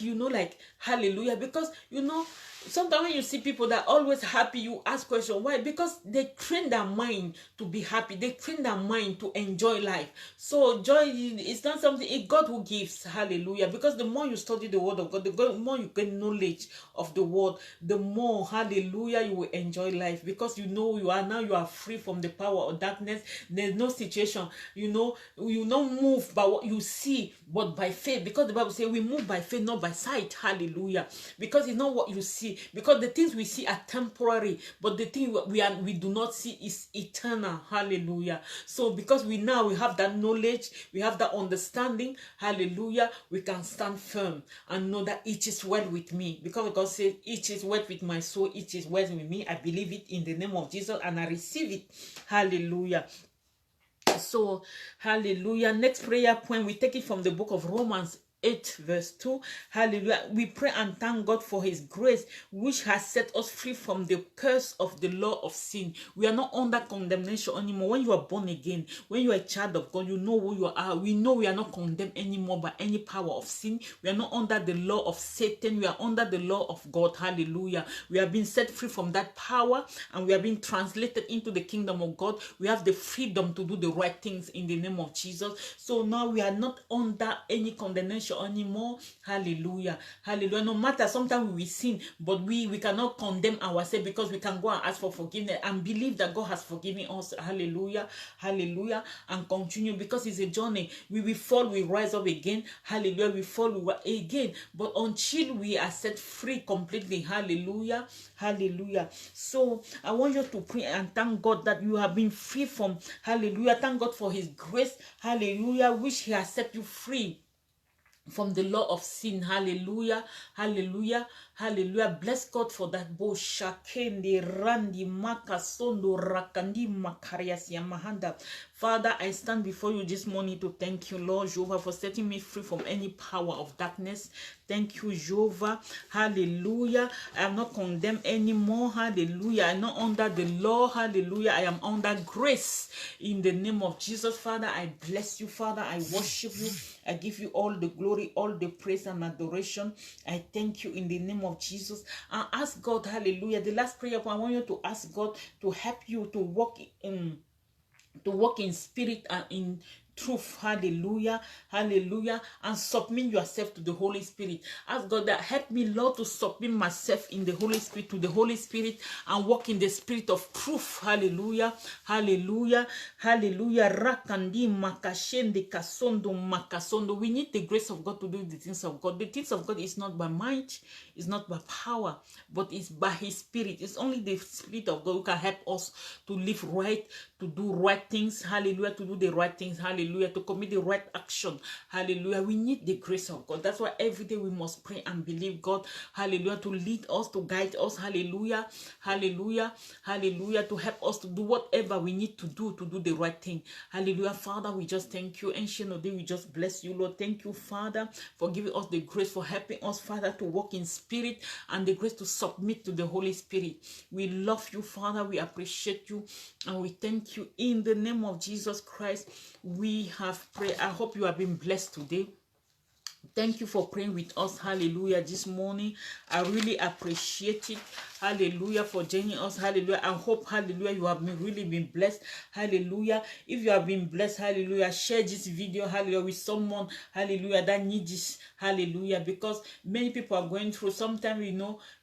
hallelujah. Because, sometimes when you see people that are always happy, you ask questions. Why? Because they train their mind to be happy. They train their mind to enjoy life. So joy is not something, it's God who gives. Hallelujah. Because the more you study the word of God, the more you get knowledge of the word, the more, hallelujah, you will enjoy life. Because you know you are now, you are free from the power of darkness. There's no situation. You don't move by what you see, but by faith. Because the Bible says we move by faith, not by sight. Hallelujah. Because it's not what you see. see, because the things we see are temporary, but the thing we do not see is eternal. Hallelujah. So because we have that knowledge, we have that understanding, hallelujah, we can stand firm and know that it is well with me, because God says it is well with my soul, it is well with me. I believe it in the name of Jesus and I receive it. Hallelujah. So hallelujah. Next prayer point, we take it from the book of Romans 8 verse 2. Hallelujah. We pray and thank God for his grace, which has set us free from the curse of the law of sin. We are not under condemnation anymore. When you are born again, when you are a child of God, you know who you are. We know we are not condemned anymore by any power of sin. We are not under the law of Satan. We are under the law of God. Hallelujah. We have been set free from that power and we have been translated into the kingdom of God. We have the freedom to do the right things in the name of Jesus. So now we are not under any condemnation anymore. Hallelujah. Hallelujah. No matter, sometimes we sin, but we cannot condemn ourselves, because we can go and ask for forgiveness and believe that God has forgiven us. Hallelujah. Hallelujah. And continue, because it's a journey. We will fall, we rise up again. Hallelujah. We fall, we rise again, but until we are set free completely. Hallelujah. Hallelujah. So I want you to pray and thank God that you have been free from, hallelujah, thank God for his grace, hallelujah, which he has set you free from the law of sin. Hallelujah. Hallelujah. Hallelujah. Bless God for that. Bo shakende randi makasondo rakandi makarias yamahanda. Father, I stand before you this morning to thank you, Lord Jehovah, for setting me free from any power of darkness. Thank you, Jehovah. Hallelujah. I am not condemned anymore. Hallelujah. I am not under the law. Hallelujah. I am under grace. In the name of Jesus, Father, I bless you, Father. I worship you. I give you all the glory, all the praise and adoration. I thank you in the name of Jesus. And ask God, hallelujah. The last prayer, I want you to ask God to help you to walk in spirit and in truth. Hallelujah. Hallelujah. And submit yourself to the Holy Spirit. Ask God that help me, Lord, to submit myself in the Holy Spirit, to the Holy Spirit, and walk in the spirit of truth. Hallelujah. Hallelujah. Hallelujah. Rakandi makashende kasondo makasondo. We need the grace of God to do the things of God. The things of God is not by might, it's not by power, but it's by his spirit. It's only the spirit of God who can help us to live right, to do right things. Hallelujah. To do the right things. Hallelujah. To commit the right action. Hallelujah. We need the grace of God. That's why every day we must pray and believe God. Hallelujah. To lead us, to guide us. Hallelujah. Hallelujah. Hallelujah. To help us to do whatever we need to do the right thing. Hallelujah. Father, we just thank you. Ancient of Days, we just bless you, Lord. Thank you, Father, for giving us the grace, for helping us, Father, to walk in spirit, and the grace to submit to the Holy Spirit. We love you, Father. We appreciate you, and we thank you in the name of Jesus Christ. We have prayed. I hope you have been blessed today. Thank you for praying with us. Hallelujah. This morning, I really appreciate it. Hallelujah, for joining us. Hallelujah. I hope, hallelujah, you have really been blessed. Hallelujah. If you have been blessed, hallelujah, share this video, hallelujah, with someone, hallelujah, that needs this. Hallelujah. Because many people are going through, sometimes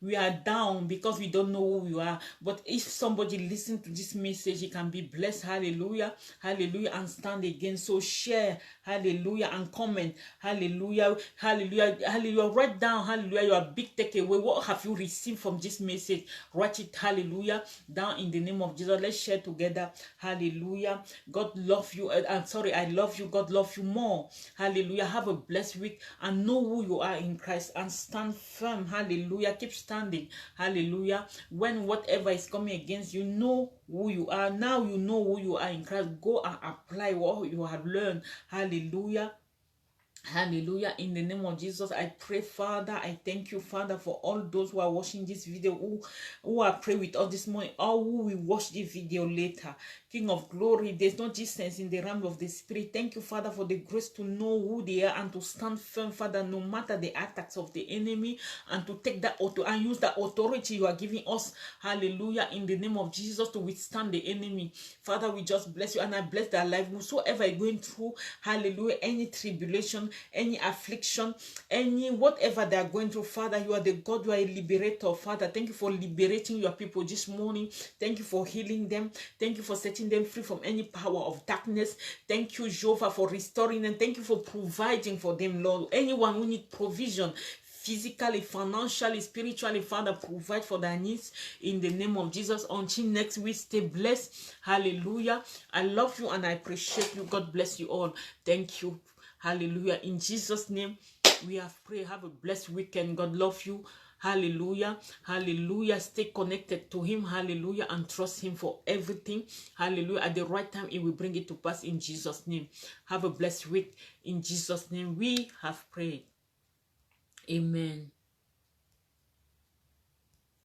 we are down because we don't know who we are. But if somebody listens to this message, he can be blessed. Hallelujah. Hallelujah. And stand again. So share, hallelujah, and comment. Hallelujah. Hallelujah. Hallelujah. Write down, hallelujah, your big takeaway. What have you received from this message? Write it, hallelujah, down in the name of Jesus. Let's share together. Hallelujah. God love you. I'm sorry, I love you. God love you more. Hallelujah. Have a blessed week and know who you are in Christ and stand firm. Hallelujah. Keep standing. Hallelujah. When whatever is coming against you, know who you are. Now you know who you are in Christ. Go and apply what you have learned. Hallelujah. Hallelujah. In the name of Jesus, I pray, Father, I thank you, Father, for all those who are watching this video, who are praying with us this morning, or who will watch this video later. King of glory, there's no distance in the realm of the spirit. Thank you, Father, for the grace to know who they are and to stand firm, Father, no matter the attacks of the enemy, and to take that and use that authority you are giving us. Hallelujah. In the name of Jesus, to withstand the enemy. Father, we just bless you, and I bless their life. Whosoever is going through, hallelujah, any tribulation, any affliction, any whatever they are going through, Father, you are the God, you are a liberator, Father. Thank you for liberating your people this morning. Thank you for healing them. Thank you for setting them free from any power of darkness. Thank you, Jehovah, for restoring them. Thank you for providing for them, Lord. Anyone who needs provision, physically, financially, spiritually. Father, provide for their needs in the name of Jesus. Until next week, stay blessed. Hallelujah. I love you and I appreciate you. God bless you all. Thank you. Hallelujah. In Jesus' name, we have prayed. Have a blessed weekend. God love you. Hallelujah. Hallelujah. Stay connected to him. Hallelujah. And trust him for everything. Hallelujah. At the right time, he will bring it to pass in Jesus' name. Have a blessed week. In Jesus' name, we have prayed. Amen.